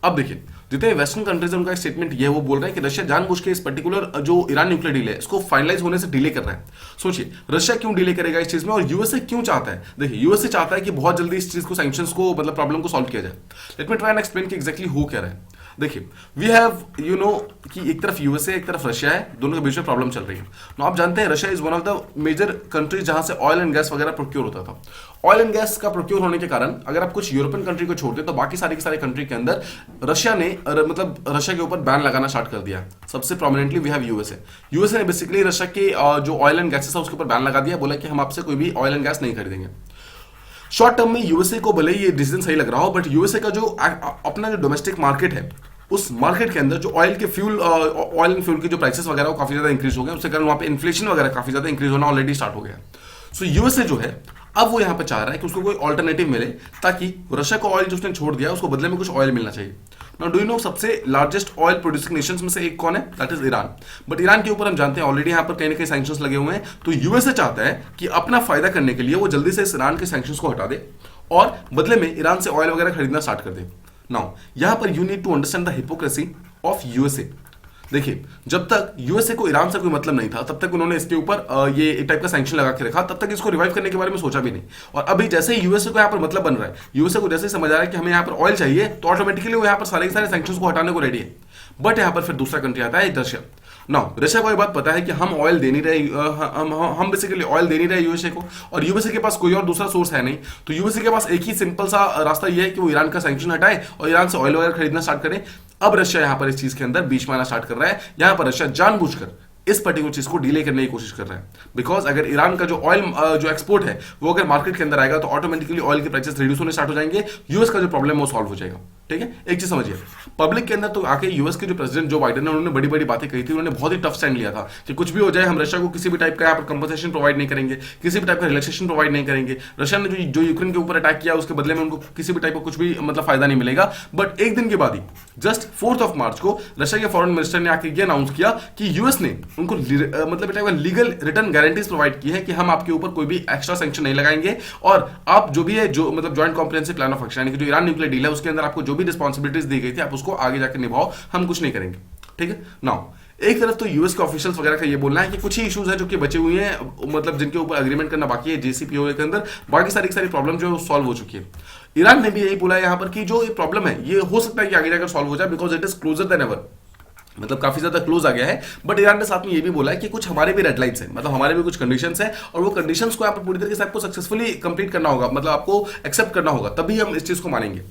अब देखिए जितने वेस्टर्न कंट्रीज उनका स्टेटमेंट ये है, वो बोल रहे हैं कि रशिया जानबूझ के इस पर्टिकुलर जो ईरान न्यूक्लियर डील है इसको फाइनलाइज होने से डिले कर रहा है। सोचिए रशिया क्यों डिले करेगा इस चीज में, और यूएसए क्यों चाहता है? देखिए यूएसए चाहता है कि बहुत जल्दी इस चीज को, सैंक्शंस को, मतलब प्रॉब्लम को सॉल्व किया जाए। Let me try and explain कि एग्जैक्टली हो क्या रहा है। देखिए वी हैव यू नो कि एक तरफ यूएसए एक तरफ रशिया है, दोनों के बीच में प्रॉब्लम चल रही है। तो आप जानते हैं Russia is one of the major countries जहां से ऑयल एंड गैस वगैरह प्रोक्योर होता था। ऑयल एंड गैस का प्रोक्योर होने के कारण अगर आप कुछ यूरोपियन कंट्री को छोड़ते तो बाकी सारी के सारे कंट्री के अंदर रशिया ने मतलब रशिया के ऊपर बैन लगाना स्टार्ट कर दिया। सबसे prominently we have USA. USA ने बेसिकली रशिया के जो ऑयल एंड गैसेस है उसके ऊपर बैन लगा दिया, बोला कि हम आपसे कोई भी ऑयल एंड गैस नहीं खरीदेंगे। शॉर्ट टर्म में यूएसए को भले ही ये डिसीजन सही लग रहा हो, बट यूएसए का जो अपना जो डोमेस्टिक मार्केट है उस मार्केट के अंदर जो ऑयल के फ्यूल ऑयल एंड फ्यूल के जो प्राइसेस वगैरह वो काफी ज्यादा इंक्रीज हो गए, उसके कारण वहां पे इन्फ्लेशन वगैरह काफी ज्यादा इंक्रीज होना ऑलरेडी स्टार्ट हो गया। सो यूएसए जो है अब वो यहां पे चाह रहा है कि उसको कोई ऑल्टरनेटिव मिले, ताकि रशिया को ऑयल जो उसने छोड़ दिया उसको बदले में कुछ ऑयल मिलना चाहिए। नाउ डू यू नो सबसे लार्जेस्ट ऑयल प्रोड्यूसिंग नेशंस में से एक कौन है? That is Iran. But Iran के ऊपर हम जानते हैं ऑलरेडी यहां पर कहीं ना कहीं सैंक्शंस लगे हुए हैं। तो यूएसए चाहता है कि अपना फायदा करने के लिए वो जल्दी से इस ईरान के सैंक्शंस को हटा दे और बदले में ईरान से ऑयल वगैरह खरीदना स्टार्ट कर दे। नाउ यहां पर you need to understand the hypocrisy of USA. देखिए जब तक यूएसए को ईरान से कोई मतलब नहीं था तब तक उन्होंने इसके ऊपर ये एक टाइप का सैंक्शन लगा के रखा, तब तक इसको रिवाइव करने के बारे में सोचा भी नहीं। और अभी जैसे ही यूएसए को यहाँ पर मतलब बन रहा है, यूएसए को जैसे ही समझ आ रहा है कि हमें यहाँ पर ऑयल चाहिए, तो ऑटोमेटिकली वो यहाँ पर सारे के सारे सैंक्शंस को हटाने को रेडी है। बट यहाँ पर फिर दूसरा कंट्री आता है रशिया। नाउ रशिया को ये बात पता है कि हम ऑयल दे नहीं रहे, हम बेसिकली ऑयल दे नहीं रहे यूएसए को, और यूएसए के पास कोई और दूसरा सोर्स है नहीं। तो यूएसए के पास एक ही सिंपल सा रास्ता ये है कि वो ईरान का सैंक्शन हटाए और ईरान से ऑयल वगैरह खरीदना स्टार्ट करे। अब रशिया यहाँ पर इस चीज के अंदर बीच में आना स्टार्ट कर रहा है। यहाँ पर रशिया जानबूझकर इस पर्टिकुलर चीज को डिले करने की कोशिश कर रहा है, बिकॉज अगर ईरान का जो ऑयल जो एक्सपोर्ट है वो अगर मार्केट के अंदर आएगा तो ऑटोमेटिकली ऑयल के प्राइसेस रिड्यूस होने स्टार्ट हो जाएंगे, यूएस का जो प्रॉब्लम है वो सॉल्व हो जाएगा। ठीक है, एक चीज समझिए, पब्लिक के अंदर तो आके यूएस के जो प्रेसिडेंट जो बाइडेन है उन्होंने बड़ी बड़ी बातें कही थी, उन्होंने बहुत ही टफ स्टैंड लिया था कि कुछ भी हो जाए हम रशिया को किसी भी टाइप का यहाँ पर कंपनसेशन प्रोवाइड नहीं करेंगे, किसी भी टाइप का रिलैक्सेशन प्रोवाइड नहीं करेंगे। रशिया ने जो यूक्रेन के ऊपर अटैक किया उसके बदले में उनको किसी भी टाइप का कुछ भी मतलब फायदा नहीं मिलेगा। बट एक दिन के बाद ही जस्ट 4 मार्च को रशिया के फॉरेन मिनिस्टर ने आके ये अनाउंस किया कि यूएस ने उनको मतलब लीगल रिटर्न गारंटीज प्रोवाइड की है कि हम आपके ऊपर कोई भी एक्स्ट्रा सैंक्शन नहीं लगाएंगे, और आप जो भी है जो मतलब joint comprehensive plan of action यानी कि जो ईरान न्यूक्लियर डील है उसके अंदर आपको जो भी रिस्पांसिबिलिटीज दी गई थी आप उसको आगे जाकर निभाओ, हम कुछ नहीं करेंगे। ठीक है, नाउ एक तरफ तो यूएस के ऑफिशियल्स वगैरह का ये बोलना है कि कुछ ही इश्यूज है जो कि बचे हुए हैं, मतलब जिनके ऊपर एग्रीमेंट करना बाकी है जेसीपीओए के अंदर, बाकी सारी प्रॉब्लम जो है सॉल्व हो चुकी है। ईरान ने भी यही बोला है यहाँ पर कि जो ये प्रॉब्लम है ये हो सकता है कि आगे जाकर सॉल्व हो जाए, because it is closure then ever, मतलब काफी ज्यादा क्लोज आ गया है। बट ईरान ने साथ में ये भी बोला है कि कुछ हमारे भी रेडलाइंस है, मतलब हमारे भी कुछ कंडीशंस है, और वो कंडीशंस को आप पूरी तरीके से आपको सक्सेसफुली कंप्लीट करना होगा, मतलब आपको एक्सेप्ट करना होगा, तभी हम इस चीज को मानेंगे।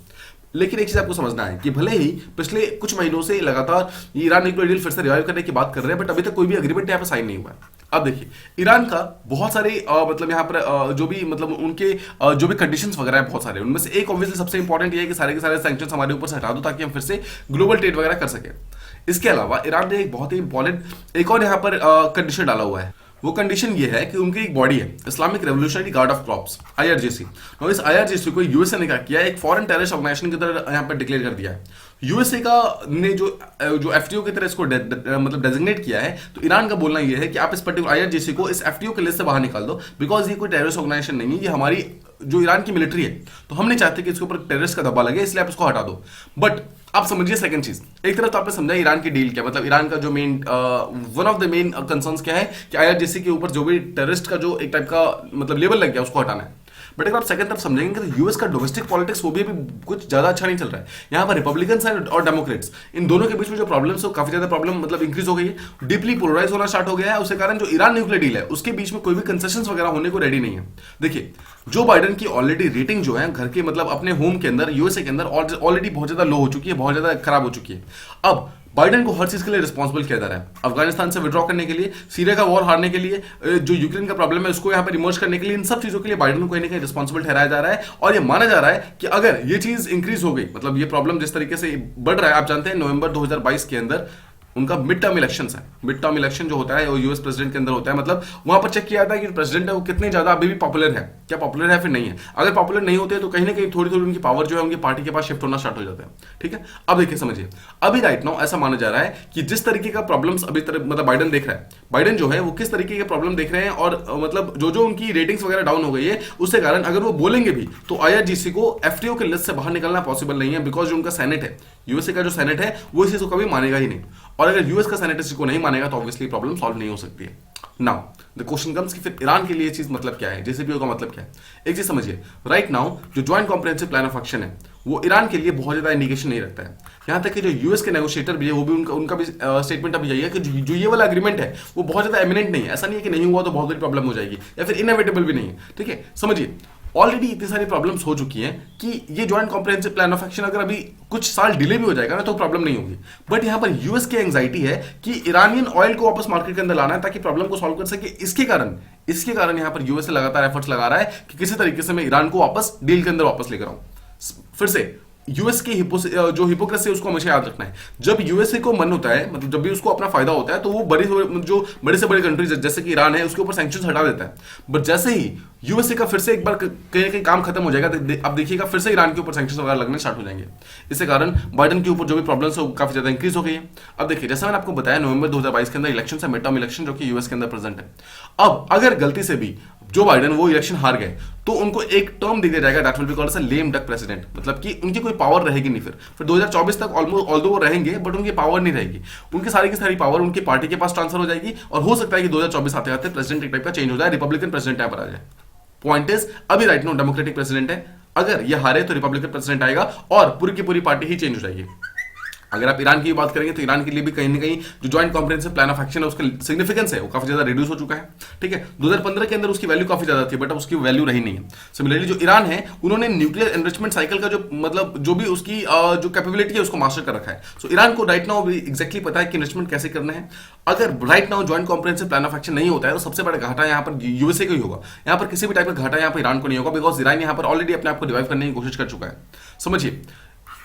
लेकिन एक चीज आपको समझना है कि भले ही पिछले कुछ महीनों से लगातार ईरान न्यूक्लियर डील फिर से रिवाइव करने की बात कर रहे हैं, बट अभी तक कोई भी एग्रीमेंट यहाँ पे साइन नहीं हुआ है। अब देखिए ईरान का बहुत सारे मतलब यहाँ पर जो भी मतलब उनके जो भी कंडीशंस वगैरह है बहुत सारे, उनमें से एक ऑब्वियसली सबसे इंपॉर्टेंट ये है कि सारे के सारे सैंक्शंस हमारे ऊपर से हटा दो ताकि हम फिर से ग्लोबल ट्रेड वगैरह कर सकें। इसके अलावा ईरान ने एक बहुत ही इंपॉर्टेंट एक और यहाँ पर कंडीशन डाला हुआ है। वो कंडीशन ये है कि उनकी एक बॉडी है Islamic revolutionary guard of crops, IRGC. और इस आईआरजीसी को यूएसए ने क्या किया, एक फॉरेन टेररिस्ट ऑर्गेनाइजेशन की तरह यहाँ पर डिक्लेयर कर दिया है। यूएसए का ने जो एफटीओ की तरह इसको मतलब डेजिग्नेट किया है। तो ईरान का बोलना ये है कि आप इस पर्टिकुलर आईआरजीसी को इस एफटीओ के लिस्ट से बाहर निकाल दो, बिकॉज ये कोई टेररिस्ट ऑर्गेनाइजेशन नहीं है, ये हमारी जो ईरान की मिलिट्री है, तो हम नहीं चाहते कि इसके ऊपर टेररिस्ट का धब्बा लगे, इसलिए आप इसको हटा दो। बट आप समझिए सेकंड चीज, एक तरफ तो आपने समझा ईरान की डील क्या, मतलब ईरान का जो main one of the main concerns क्या है कि आईआरजीसी के ऊपर जो भी टेररिस्ट का जो एक टाइप का मतलब लेबल लग गया उसको हटाना है। बट अगर आप सेकंड तरफ समझेंगे तो यूएस का डोमेस्टिक पॉलिटिक्स वो भी अभी कुछ ज्यादा अच्छा नहीं चल रहा है। यहाँ पर रिपब्लिकन्स और डेमोक्रेट्स इन दोनों के बीच में जो प्रॉब्लम्स है काफी ज्यादा प्रॉब्लम मतलब इंक्रीज हो गई है, डीपली पोलराइज होना स्टार्ट हो गया है। उसके कारण जो ईरान न्यूक्लियर डील है उसके बीच में कोई भी कंसेशंस वगैरह होने को रेडी नहीं है। देखिए जो बाइडन की ऑलरेडी रेटिंग जो है घर के मतलब अपने होम के अंदर यूएसए के अंदर ऑलरेडी बहुत ज्यादा लो हो चुकी है, बहुत ज्यादा खराब हो चुकी है। अब बाइडन को हर चीज के लिए रिस्पॉन्सिबल किया जा रहा है, अफगानिस्तान से विड्रॉ करने के लिए, सीरिया का वॉर हारने के लिए, जो यूक्रेन का प्रॉब्लम है उसको यहाँ पर इमर्ज करने के लिए, इन सब चीजों के लिए बाइडन को कहीं ना कहीं रिस्पॉन्सिबल ठहराया जा रहा है। और ये माना जा रहा है कि अगर ये चीज इंक्रीज हो गई, मतलब ये प्रॉब्लम जिस तरीके से बढ़ रहा है, आप जानते हैं नवंबर 2022 के अंदर उनका मिड टर्म इलेक्शंस है। मिड टर्म इलेक्शन जो होता है वो यूएस प्रेसिडेंट के अंदर होता है, मतलब वहां पर चेक किया जाता है कि प्रेसिडेंट है वो कितने ज्यादा अभी भी पॉपुलर है, क्या पॉपुलर है फिर नहीं है। अगर पॉपुलर नहीं होते तो कहीं ना कहीं थोड़ी थोड़ी उनकी पावर जो है उनकी पार्टी के पास शिफ्ट होना स्टार्ट हो जाता है। ठीक है, अब देखिए समझिए, अभी राइट नाउ ऐसा माना जा रहा है कि जिस तरीके का प्रॉब्लम्स अभी मतलब बाइडन देख रहा है, बाइडन जो है वो किस तरीके के प्रॉब्लम देख रहे हैं और मतलब जो उनकी रेटिंग्स वगैरह डाउन हो गई है उसके कारण अगर वो बोलेंगे भी तो आईआरजीसी को एफटीओ के लिस्ट से बाहर निकलना पॉसिबल नहीं है, बिकॉज जो उनका सेनेट है, यूएसए का जो सेनेट है वो इस चीज को कभी मानेगा ही नहीं। और अगर यूएस का सेनेट इसको नहीं मानेगा तो ऑब्वियसली प्रॉब्लम सॉल्व नहीं हो सकती है। नाउ द क्वेश्चन कम्स कि फिर ईरान के लिए ये चीज मतलब क्या है, जेसीपीओ का मतलब क्या है। एक चीज समझिए, राइट नाउ जो joint comprehensive plan of action है वो ईरान के लिए बहुत ज्यादा इंडिकेशन नहीं रखता है। यहां तक कि जो यूएस के नेगोशिएटर भी है वो भी उनका भी स्टेटमेंट अभी यही है कि जो ये वाला एग्रीमेंट है वो बहुत ज्यादा एमिनेंट नहीं है। ऐसा नहीं है कि नहीं हुआ तो बहुत बड़ी प्रॉब्लम हो जाएगी या फिर इनएविटेबल भी नहीं है। ठीक है, समझिए ऑलरेडी इतनी सारी प्रॉब्लम्स हो चुकी हैं कि ये joint comprehensive plan of action अगर अभी कुछ साल डिले भी हो जाएगा ना तो प्रॉब्लम नहीं होगी। बट यहां पर यूएस की एंजाइटी है कि ईरानियन ऑयल को वापस मार्केट के अंदर लाना है ताकि प्रॉब्लम को सॉल्व कर सके। इसके कारण यहां पर यूएस लगातार एफर्ट्स लगा रहा है कि किसी तरीके से मैं ईरान को वापस डील के अंदर वापस लेकर आऊं। फिर से यूएस की जो हिपोक्रेसी है उसको हमेशा याद रखना है। जब यूएसए को मन होता है, मतलब जब भी उसको अपना फायदा होता है तो वो बड़े से बड़े कंट्रीज जैसे कि ईरान है उसके ऊपर सैंक्शंस हटा देता है। बट जैसे ही यूएसए का फिर से एक बार कहीं ना कहीं काम खत्म हो जाएगा तो अब देखिएगा फिर से ईरान के ऊपर सैंक्शंस वगैरह लगने स्टार्ट हो जाएंगे। इसके कारण बाइडन के ऊपर जो भी प्रॉब्लम्स है वो काफी ज्यादा इंक्रीज हो गई है। अब देखिए जैसा मैंने आपको बताया नवंबर 2022 के अंदर इलेक्शन है, मिड टर्म इलेक्शन जो कि यूएस के अंदर प्रेजेंट है। अब अगर गलती से भी जो बाइडन वो इलेक्शन हार गए तो उनको एक टर्म दे दिया जाएगा, that will be called as a lame duck president, मतलब कि उनकी कोई पावर रहेगी नहीं। फिर 2024 तक ऑलमोस्ट ऑल्दो वो रहेंगे बट उनकी पावर नहीं रहेगी, उनकी सारी की सारी पावर उनकी पार्टी के पास ट्रांसफर हो जाएगी और हो सकता है कि 2024 आते आते प्रेसिडेंट एक टाइप का चेंज हो जाए, रिपब्लिकन प्रेसिडेंट यहाँ पर आ जाए। पॉइंट इज अभी राइट नाउ डेमोक्रेटिक प्रेसिडेंट है, अगर ये हारे तो रिपब्लिकन प्रेसिडेंट आएगा और पूरी की पूरी पार्टी ही चेंज हो जाएगी। अगर आप ईरान की बात करेंगे तो ईरान के लिए भी कहीं ना कहीं जो joint comprehensive plan of action है उसका सिग्निफिकेंस है वो काफी ज्यादा रिड्यूस हो चुका है। ठीक है, 2015 के अंदर उसकी वैल्यू काफी ज्यादा थी बट अब उसकी वैल्यू रही नहीं है। सिमिलरली जो ईरान है उन्होंने न्यूक्लियर एनरिचमेंट साइकिल का जो मतलब जो भी उसकी जो कैपेबिलिटी है उसको मास्टर कर रखा है। सो ईरान को राइट नाउ एक्जैक्टली पता है कि एनरिचमेंट कैसे करना है। अगर right now joint comprehensive plan of action नहीं होता है तो सबसे बड़ा घाटा यहाँ पर यूएसए को ही होगा, यहाँ पर किसी भी टाइप का घाटा यहाँ पर ईरान को नहीं होगा, बिकॉज ईरान यहाँ पर ऑलरेडी अपने आप को रिवाइव करने की कोशिश कर चुका है। समझिए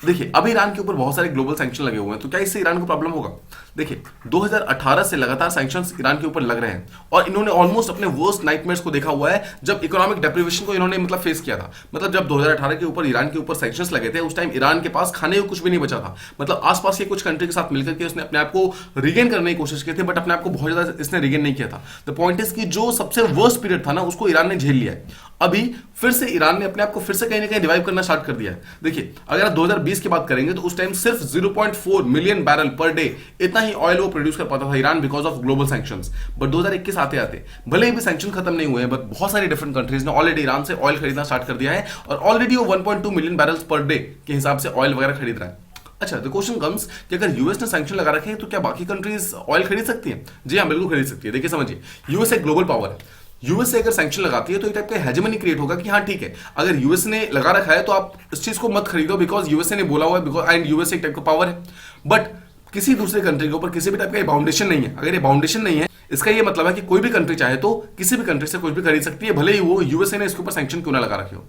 देखिए अभी ईरान के ऊपर बहुत सारे ग्लोबल सैंक्शन लगे हुए हैं तो क्या इससे ईरान को प्रॉब्लम होगा। देखिए 2018 से लगातार सैंक्शंस ईरान के ऊपर लग रहे हैं और इन्होंने ऑलमोस्ट अपने वर्स्ट नाइटमेयर्स को देखा हुआ है जब इकोनॉमिक डेप्रिवेशन को इन्होंने मतलब फेस किया था। मतलब जब 2018 के ऊपर ईरान के ऊपर सैंक्शंस लगे थे उस टाइम ईरान के पास खाने को कुछ भी नहीं बचा था, मतलब आसपास के कुछ कंट्री के साथ मिलकर के उसने अपने आप को रिगेन करने की कोशिश की थी बट अपने आप को बहुत ज्यादा इसने रिगेन नहीं किया था। द पॉइंट इज कि जो सबसे वर्स्ट पीरियड था ना उसको ईरान ने झेल लिया है। अभी फिर से ईरान ने अपने आप को फिर से कहीं ना कहीं रिवाइव करना स्टार्ट कर दिया है। देखिए अगर आप 2020 की बात करेंगे तो उस टाइम सिर्फ 0.4 मिलियन बैरल पर डे इतना ही ऑयल वो प्रोड्यूस कर पाता था Iran because of global sanctions. But 2021 आते आते भले ही भी सैंक्शन खत्म नहीं हुए हैं बट बहुत सारी डिफरेंट कंट्रीज ने ऑलरेडी ईरान से ऑयल खरीदना स्टार्ट कर दिया है और ऑलरेडी वो 1.2 मिलियन बैरल्स पर डे के हिसाब से ऑयल वगैरह खरीद रहा है। अच्छा द क्वेश्चन कम्स कि अगर यूएस ने सैंक्शन लगा रखे हैं तो क्या बाकी कंट्रीज ऑयल खरीद सकती हैं? जी हाँ, बिल्कुल खरीद सकती है। देखिए समझिए यूएस एक ग्लोबल पावर है, यूएसए अगर सैंक्शन लगाती है तो एक टाइप का हेजेमनी क्रिएट होगा कि हाँ ठीक है अगर यूएस ने लगा रखा है तो आप इस चीज को मत खरीदो बिकॉज यूएसए ने बोला हुआ है, बिकॉज एंड यूएसए एक टाइप का पावर है। बट किसी दूसरे कंट्री के ऊपर किसी भी टाइप का बाउंडेशन नहीं है। अगर ये बाउंडेशन नहीं है इसका ये मतलब है कि कोई भी कंट्री चाहे तो किसी भी कंट्री से कुछ भी खरीद सकती है, भले ही वो यूएसए ने इसके ऊपर सैंक्शन क्यों ना लगा रखे हो।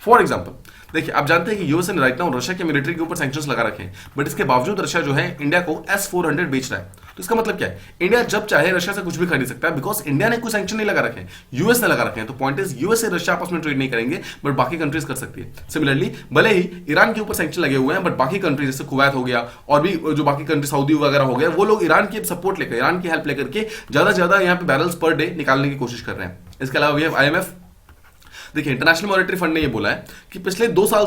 फॉर एग्जाम्पल देखिए आप जानते हैं कि यूएसए ने राइट नाउ रशिया के मिलिट्री के ऊपर सैंक्शंस लगा रखे हैं बट इसके बावजूद रशिया जो है इंडिया को S-400 बेच रहा है। तो इसका मतलब क्या है, इंडिया जब चाहे रशिया से कुछ भी खरीद सकता है बिकॉज इंडिया ने कोई सैंक्शन नहीं लगा रखे हैं, यूएस ने लगा रखे हैं। तो पॉइंट इज यूएस से रशिया आपस में ट्रेड नहीं करेंगे बट बाकी कंट्रीज कर सकती है। सिमिलरली भले ही ईरान के ऊपर सैंक्शन लगे हुए हैं बट बाकी कंट्रीज जैसे कुवैत हो गया और भी जो बाकी कंट्री सऊदी वगैरह हो गया वो लोग ईरान की सपोर्ट लेकर ईरान की हेल्प लेकर के ज्यादा से ज्यादा यहाँ पे बैरल्स पर डे निकालने की कोशिश कर रहे हैं। इसके अलावा वी हैव IMF। देखिए इंटरनेशनल मॉनेटरी फंड ने ये बोला है कि पिछले 2 साल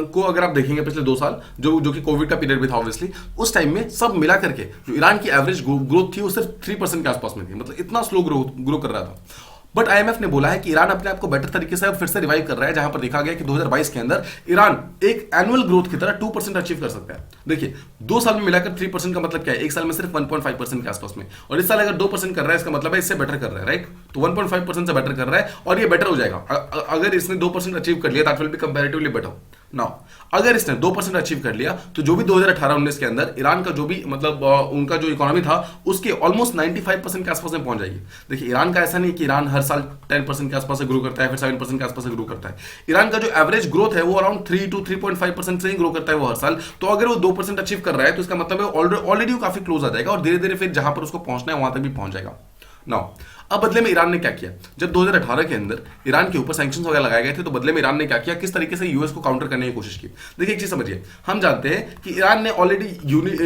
को अगर आप देखेंगे, पिछले 2 साल जो कि कोविड का पीरियड भी था ऑब्वियसली, उस टाइम में सब मिला करके जो ईरान की एवरेज ग्रोथ थी वो सिर्फ 3% के आसपास में थी, मतलब इतना स्लो ग्रो कर रहा था। बट आईएमएफ ने बोला है कि ईरान अपने आप को बेटर तरीके से फिर से रिवाइव कर रहा है, जहां पर देखा गया कि 2022 के अंदर ईरान एक एनुअल ग्रोथ की तरह 2% अचीव कर सकता है। देखिए 2 साल में मिलाकर 3% का मतलब क्या है, एक साल में सिर्फ 1.5% के आसपास में, और इस साल अगर 2% कर रहा है इसका मतलब है इससे बेटर कर रहा है, राइट। तो 1.5% से बेटर कर रहा है और ये बेटर हो जाएगा अगर इसने 2% अचीव कर लिया, that will B comparatively better. Now अगर इसने 2% अचीव कर लिया तो जो भी 2018-19 के अंदर ईरान का जो भी मतलब उनका जो इकोनॉमी था उसके ऑलमोस्ट 95% के आसपास में पहुंच जाएगी। देखिए ईरान का ऐसा नहीं कि ईरान हर साल 10% के आसपास से ग्रो करता है, फिर 7% के आसपास से ग्रो करता है। ईरान का जो एवरेज ग्रोथ है वो अराउंड 3 to 3.5% से ही ग्रो करता है वो हर साल। तो अगर वो 2% अचीव कर रहा है तो इसका मतलब है ऑलरेडी वो काफी क्लोज आ जाएगा और धीरे धीरे फिर जहां पर उसको पहुंचना है वहां तक भी पहुंच जाएगा। नाउ अब बदले में ईरान ने क्या किया, जब 2018 के अंदर ईरान के ऊपर सैंक्शंस वगैरह लगाए गए थे तो बदले में ईरान ने क्या किया, किस तरीके से यूएस को काउंटर करने की कोशिश की। देखिए एक चीज समझिए, हम जानते हैं कि ईरान ने ऑलरेडी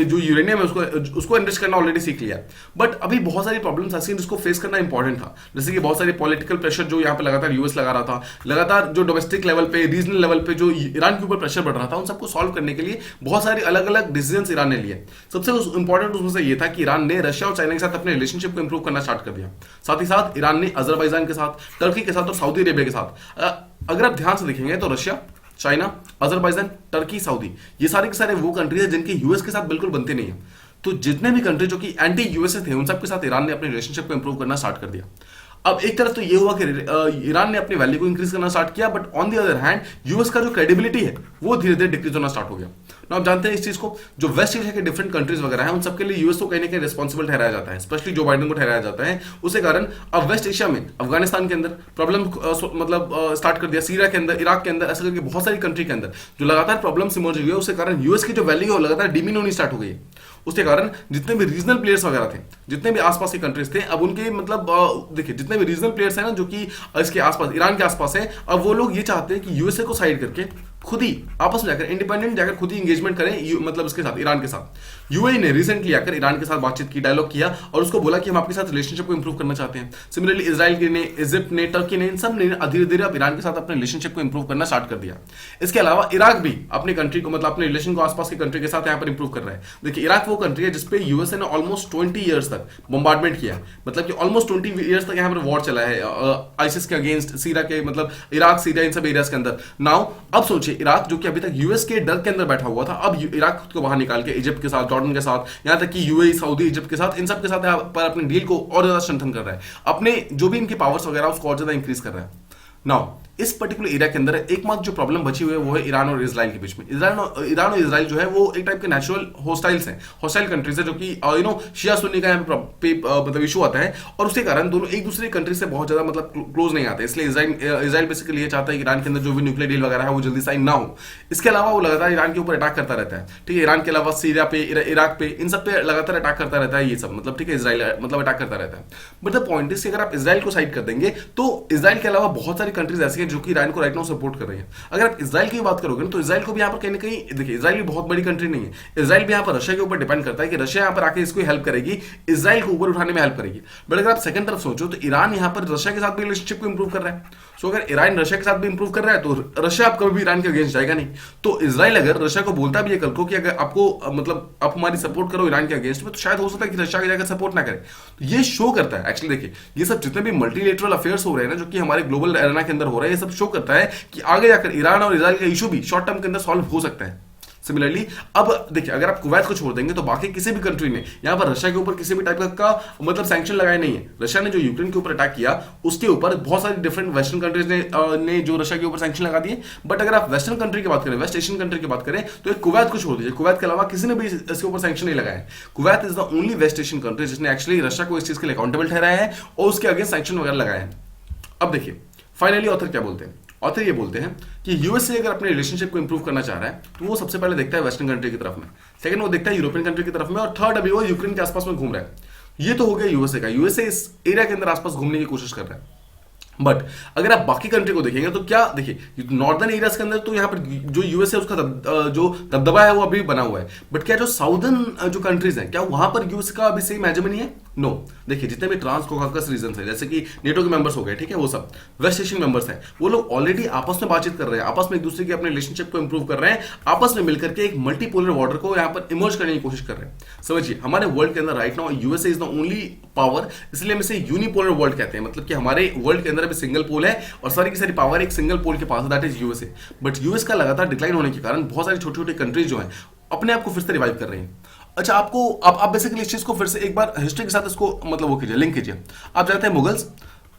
जो यूरेनियम है उसको एनरिच करना ऑलरेडी सीख लिया, बट अभी बहुत सारी प्रॉब्लम्स ऐसी हैं जिसको फेस करना इंपॉर्टेंट था। जैसे कि बहुत सारी पॉलिटिकल प्रेशर जो यहाँ पे लगातार यूएस लगा रहा था, लगातार जो डोमेस्टिक लेवल पे, रीजनल लेवल पे जो ईरान के ऊपर प्रेशर बढ़ रहा था, उन सबको सॉल्व करने के लिए बहुत सारे अलग अलग डिसीजन ईरान ने लिए। सबसे इंपॉर्टेंट उसमें से ये था कि ईरान ने रशिया और चाइना के साथ अपने रिलेशनशिप को इंप्रूव करना स्टार्ट कर दिया। साथ ही साथ ईरान ने अजरबैजान के साथ, टर्की के साथ और सऊदी अरेबिया के साथ, अगर आप ध्यान से देखेंगे तो Russia, China, Azerbaijan, Turkey, Saudi, ये सारे के सारे वो कंट्रीज है जिनके यूएस के साथ बिल्कुल बनते नहीं है। तो जितने भी कंट्री जो कि एंटी यूएसए थे उन सब के साथ ईरान ने अपने रिलेशनशिप को इंप्रूव करना स्टार्ट कर दिया। अब एक तरफ तो ये हुआ कि ईरान ने अपनी वैल्यू को इंक्रीज करना स्टार्ट किया, but on the other hand US का जो क्रेडिबिलिटी है वो धीरे धीरे डिक्रीज होना स्टार्ट हो गया। ना आप जानते हैं इस चीज को, जो वेस्ट एशिया के डिफरेंट कंट्रीज वगैरह हैं उन सबके लिए यूएस को कहीं ना कहीं रिस्पॉन्सिबल ठहराया जाता है, स्पेशली जो बाइडेन को ठहराया जाता है। उसके कारण अब वेस्ट एशिया में अफगानिस्तान के अंदर प्रॉब्लम मतलब स्टार्ट कर दिया, सीरिया के अंदर, इराक के अंदर, ऐसे करके बहुत सारी कंट्री के अंदर जो लगातार प्रॉब्लम्स इमर्ज हुई है, उसके कारण यूएस की जो वैल्यू है वो लगातार डिमिन होनी स्टार्ट हो गई है। उसके कारण जितने भी रीजनल प्लेयर्स वगैरह थे, जितने भी आसपास के कंट्रीज थे, अब उनके मतलब देखिए जितने भी रीजनल प्लेयर्स हैं ना जो कि इसके आसपास, ईरान के आसपास है, अब वो लोग ये चाहते हैं कि यूएसए को साइड करके खुद ही आपस में जाकर इंडिपेंडेंट जाकर खुद ही इंगेजमेंट करें, मतलब इसके साथ, ईरान के साथ। यूएई ने रिसेंटली आकर ईरान के साथ बातचीत की, डायलॉग किया और उसको बोला कि हम आपके साथ रिलेशनशिप को इंप्रूव करना चाहते हैं। सिमिलरली इजराइल ने, इजिप्ट ने, टर्की ने, इन सब ने धीरे धीरे अब ईरान के साथ अपने रिलेशनशिप को इंप्रूव करना स्टार्ट कर दिया। इसके अलावा इराक भी अपनी कंट्री को, मतलब अपने रिलेशन को आसपास की कंट्री के साथ यहाँ पर इंप्रूव कर रहा है। देखिए इराक वो कंट्री है जिसपे यूएसए ने ऑलमोस्ट 20 ईयर्स तक बॉम्बार्डमेंट किया, मतलब कि ऑलमोस्ट 20 ईयर्स तक यहाँ पर वॉर चला है आईसिस के अगेंस्ट, सीरिया के, मतलब इराक, सीरिया, इन सब एरियाज के अंदर। नाउ अब सोचिए इराक जो कि अभी तक यूएस के डर के अंदर बैठा हुआ था, अब इराक को बाहर निकाल के इजिप्ट के साथ, जॉर्डन के साथ, यहां तक कि यूएई, सऊदी, इजिप्ट के साथ, इन सब के साथ पर अपने डील को और ज्यादा स्ट्रेंथन कर रहा है, अपने जो भी इनके पावर्स वगैरह उसको और ज्यादा इंक्रीज कर रहा है। नाउ इस पर्टिकुलर एरिया के अंदर एकमात्र जो प्रॉब्लम बची हुई है वो है ईरान और इजराइल के बीच में। ईरान और इजराइल जो है वो एक टाइप के नेचुरल होस्टाइल्स हैं, होस्टाइल कंट्रीज है, जो कि शिया सुन्नी का यहाँ पे मतलब इशू आता है और उसके कारण दोनों एक दूसरे कंट्री से बहुत ज्यादा मतलब क्लोज नहीं आते। इसलिए इजराइल बेसिकली ये चाहता है कि ईरान के अंदर जो भी न्यूक्लियर डील वगैरह है वो जल्दी साइन ना हो। इसके अलावा वो लगातार ईरान के ऊपर अटैक करता रहता है, ठीक है, ईरान के अलावा सीरिया पे, इराक पे, इन सब पे लगातार अटैक करता रहता है ये सब, मतलब ठीक है, इजराइल मतलब अटैक करता रहता है। बट द पॉइंट इज अगर आप इजराइल को साइड कर देंगे तो इजराइल के अलावा बहुत सारी कंट्रीज ऐसी हैं जो कि ईरान को राइट नाउ सपोर्ट कर रही है। अगर आप इजराइल की बात करोगे तो इजराइल को भी यहाँ पर कहीं ना कहीं, देखिए इजराइल भी बहुत बड़ी कंट्री नहीं है, इजराइल भी यहाँ पर रशिया के ऊपर डिपेंड करता है कि रशिया यहाँ पर आके इसको हेल्प करेगी, इजराइल को ऊपर उठाने में हेल्प करेगी। बट अगर आप सेकंड तरफ सोचो तो ईरान यहाँ पर रशिया के साथ भी रिलेशनशिप को इंप्रूव कर रहा है। सो अगर ईरान रशिया के साथ भी इंप्रूव कर रहा है तो रशिया आप कभी भी ईरान के अगेंस्ट जाएगा नहीं। तो इजराइल अगर रशिया को बोलता भी है कल को कि अगर आपको मतलब आप हमारी सपोर्ट करो ईरान के अगेंस्ट में, तो शायद हो सकता है कि रशिया के जाकर सपोर्ट ना करे। तो ये शो करता है एक्चुअली, देखिए ये सब जितने भी मल्टीलेटरल अफेयर्स हो रहे हैं ना जो कि हमारे ग्लोबल एरेना के अंदर हो रहा है, ये सब शो करता है कि आगे जाकर ईरान और इजराइल का इशू भी शॉर्ट टर्म के अंदर सॉल्व हो सकता है। सिमिलरली अब देखिए अगर आप कुवैत को छोड़ देंगे तो बाकी किसी भी कंट्री ने यहाँ पर रशिया के ऊपर किसी भी टाइप का मतलब सैंक्शन लगाए नहीं है। रशिया ने जो यूक्रेन के ऊपर अटैक किया उसके ऊपर बहुत सारी डिफरेंट वेस्टर्न कंट्रीज ने जो रशिया के ऊपर सैंक्शन लगा दिए। बट अगर आप वेस्टर्न कंट्री की बात करें, वेस्ट एशियन कंट्री की बात करें, तो एक कुवैत को छोड़ दीजिए, कुवैत के अलावा किसी ने भी इसके ऊपर सैंक्शन नहीं लगाया। Kuwait is the only West Asian country जिसने एक्चुअली रशिया को इस चीज के लिए अकाउंटेबल ठहराया है और उसके अगेंस्ट सैंक्शन वगैरह लगाए हैं। अब देखिए फाइनली ऑथर क्या बोलते हैं, ऑथर ये बोलते हैं कि यूएसए अगर अपने रिलेशनशिप को इंप्रूव करना चाह रहा है तो वो सबसे पहले देखता है वेस्टर्न कंट्री की तरफ में, सेकंड वो देखता है यूरोपियन कंट्री की तरफ में, और थर्ड अभी वो यूक्रेन के आसपास में घूम रहा है। ये तो हो गया यूएसए का, यूएसए इस एरिया के अंदर आसपास घूमने की कोशिश कर रहा है। बट अगर आप बाकी कंट्री को देखेंगे तो क्या देखिए नॉर्दर्न एरियाज के अंदर तो यहाँ पर जो यूएस है उसका जो दबदबा है वो अभी बना हुआ है। बट क्या जो साउदर्न जो कंट्रीज हैं क्या वहां पर यूएस का अभी सेम हेजेमनी है? नो देखिए, जितने भी ट्रांस कोकाकस रीजन है, जैसे कि नेटो के मेंबर्स हो गए, ठीक है, वो सब वेस्ट एशियन मेंबर्स हैं, वो लोग ऑलरेडी आपस में बातचीत कर रहे हैं, आपस में एक दूसरे के अपने रिलेशनशिप को इंप्रूव कर रहे हैं, आपस में मिलकर के एक मल्टीपोलर ऑर्डर को यहाँ पर इमर्ज करने की कोशिश कर रहे हैं। समझिए, हमारे वर्ल्ड के अंदर right now USA is the only power, इसलिए हम इसे यूनिपोलर वर्ल्ड कहते हैं, मतलब कि हमारे वर्ल्ड के अंदर अभी सिंगल पोल है और सारी की सारी पावर एक सिंगल पोल के पास है, that is USA. But US का लगातार डिक्लाइन होने के कारण बहुत सारी छोटी छोटी कंट्रीज जो हैं अपने आप को फिर से रिवाइव कर रही हैं। अच्छा, आपको आप बेसिकली इस चीज को फिर से एक बार हिस्ट्री के साथ इसको मतलब वो कीजिए, लिंक कीजिए। आप जानते हैं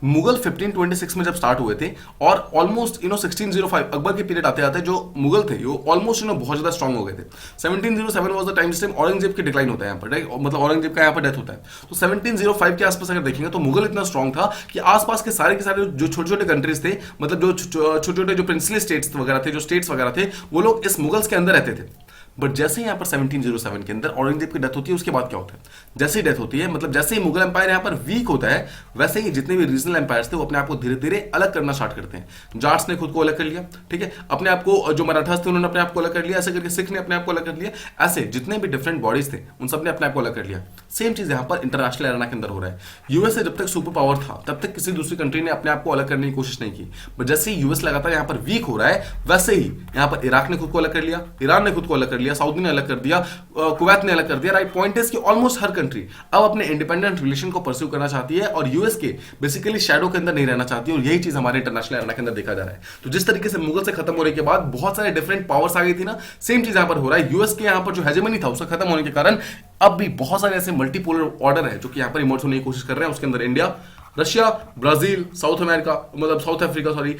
मुगल 1526 में जब स्टार्ट हुए थे और ऑलमोस्ट 1605 अकबर के पीरियड आते आते जो मुगल थे वो ऑलमोस्ट बहुत ज्यादा स्ट्रांग हो गए थे। 1707 वाज द टाइम जिस टाइम औरंगजेब की डिक्लाइन होता है यहाँ पर, राइट, मतलब औरंगजेब का यहाँ पर डेथ होता है। तो 1705 के आसपास अगर देखेंगे तो मुगल इतना स्ट्रांग था कि आसपास के सारे जो छोटे छोटे कंट्रीज थे, मतलब जो छोटे छोटे जो प्रिंसली स्टेट्स वगैरह थे, जो स्टेट्स वगैरह थे, वो लोग इस मुगल्स के अंदर रहते थे। बट जैसे ही यहाँ पर 1707 के अंदर औरंगजेब की डेथ होती है, उसके बाद क्या होता है, जैसे ही डेथ होती है, मतलब जैसे ही मुगल एम्पायर यहाँ पर वीक होता है, वैसे ही जितने भी रीजनल एम्पायर्स थे वो अपने आप को धीरे धीरे अलग करना स्टार्ट करते हैं। जाट्स ने खुद को अलग कर लिया, ठीक है, अपने आप को, जो मराठास थे उन्होंने अपने आप को अलग कर लिया, ऐसे करके सिख ने अपने आप को अलग कर लिया, ऐसे जितने भी डिफरेंट बॉडीज थे उन सब ने अपने आप को अलग कर लिया। सेम चीज यहाँ पर इंटरनेशनल एरेना के अंदर हो रहा है। यूएसए जब तक सुपर पावर था तब तक किसी दूसरी कंट्री ने अपने आप को अलग करने की कोशिश नहीं की, बट जैसे ही यूएस लगातार यहाँ पर वीक हो रहा है, वैसे ही यहाँ पर इराक ने खुद को अलग कर लिया, ईरान ने खुद को अलग कर लिया, सऊदी ने अलग कर दिया, कुवैत ने अलग कर दिया, राइट। पॉइंट इज कि ऑलमोस्ट हर कंट्री अब अपने इंडिपेंडेंट रिलेशन को परस्यू करना चाहती है और यूएस के बेसिकली शैडो के अंदर नहीं रहना चाहती है, और यही चीज हमारे इंटरनेशनल एरेना के अंदर देखा जा रहा है। तो जिस तरीके से मुगल से खत्म होने के बाद बहुत सारे डिफरेंट पावर्स आ गई थी ना, सेम चीज यहां पर हो रहा है। यूएस के यहां पर जो हेजेमनी था उसका खत्म होने के कारण अब भी बहुत सारे ऐसे मल्टीपोलर ऑर्डर है जो कि यहां पर इमर्ज होने की कोशिश कर रहे हैं। उसके अंदर India, Russia, Brazil, south America, मतलब साउथ अफ्रीका, सॉरी,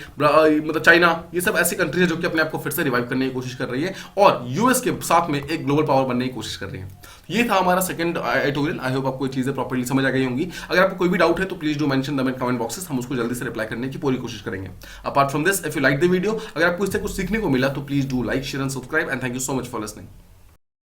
मतलब चाइना, ये सब ऐसी कंट्रीज है जो कि अपने आप को फिर से रिवाइव करने की कोशिश कर रही है और यूएस के साथ में एक ग्लोबल पावर बनने की कोशिश कर रही है। ये था हमारा सेकंड एडिटोरियल। आई होप आपको ये चीजें प्रॉपर्ली समझ आ गई होंगी। अगर आपको कोई भी डाउट है तो please do mention the in comment boxes, हम उसको जल्दी से रिप्लाई करने की पूरी कोशिश करेंगे। Apart from this, if you like the video, अगर आपको इससे कुछ सीखने को मिला तो please do like, share and subscribe, and thank you so much for listening.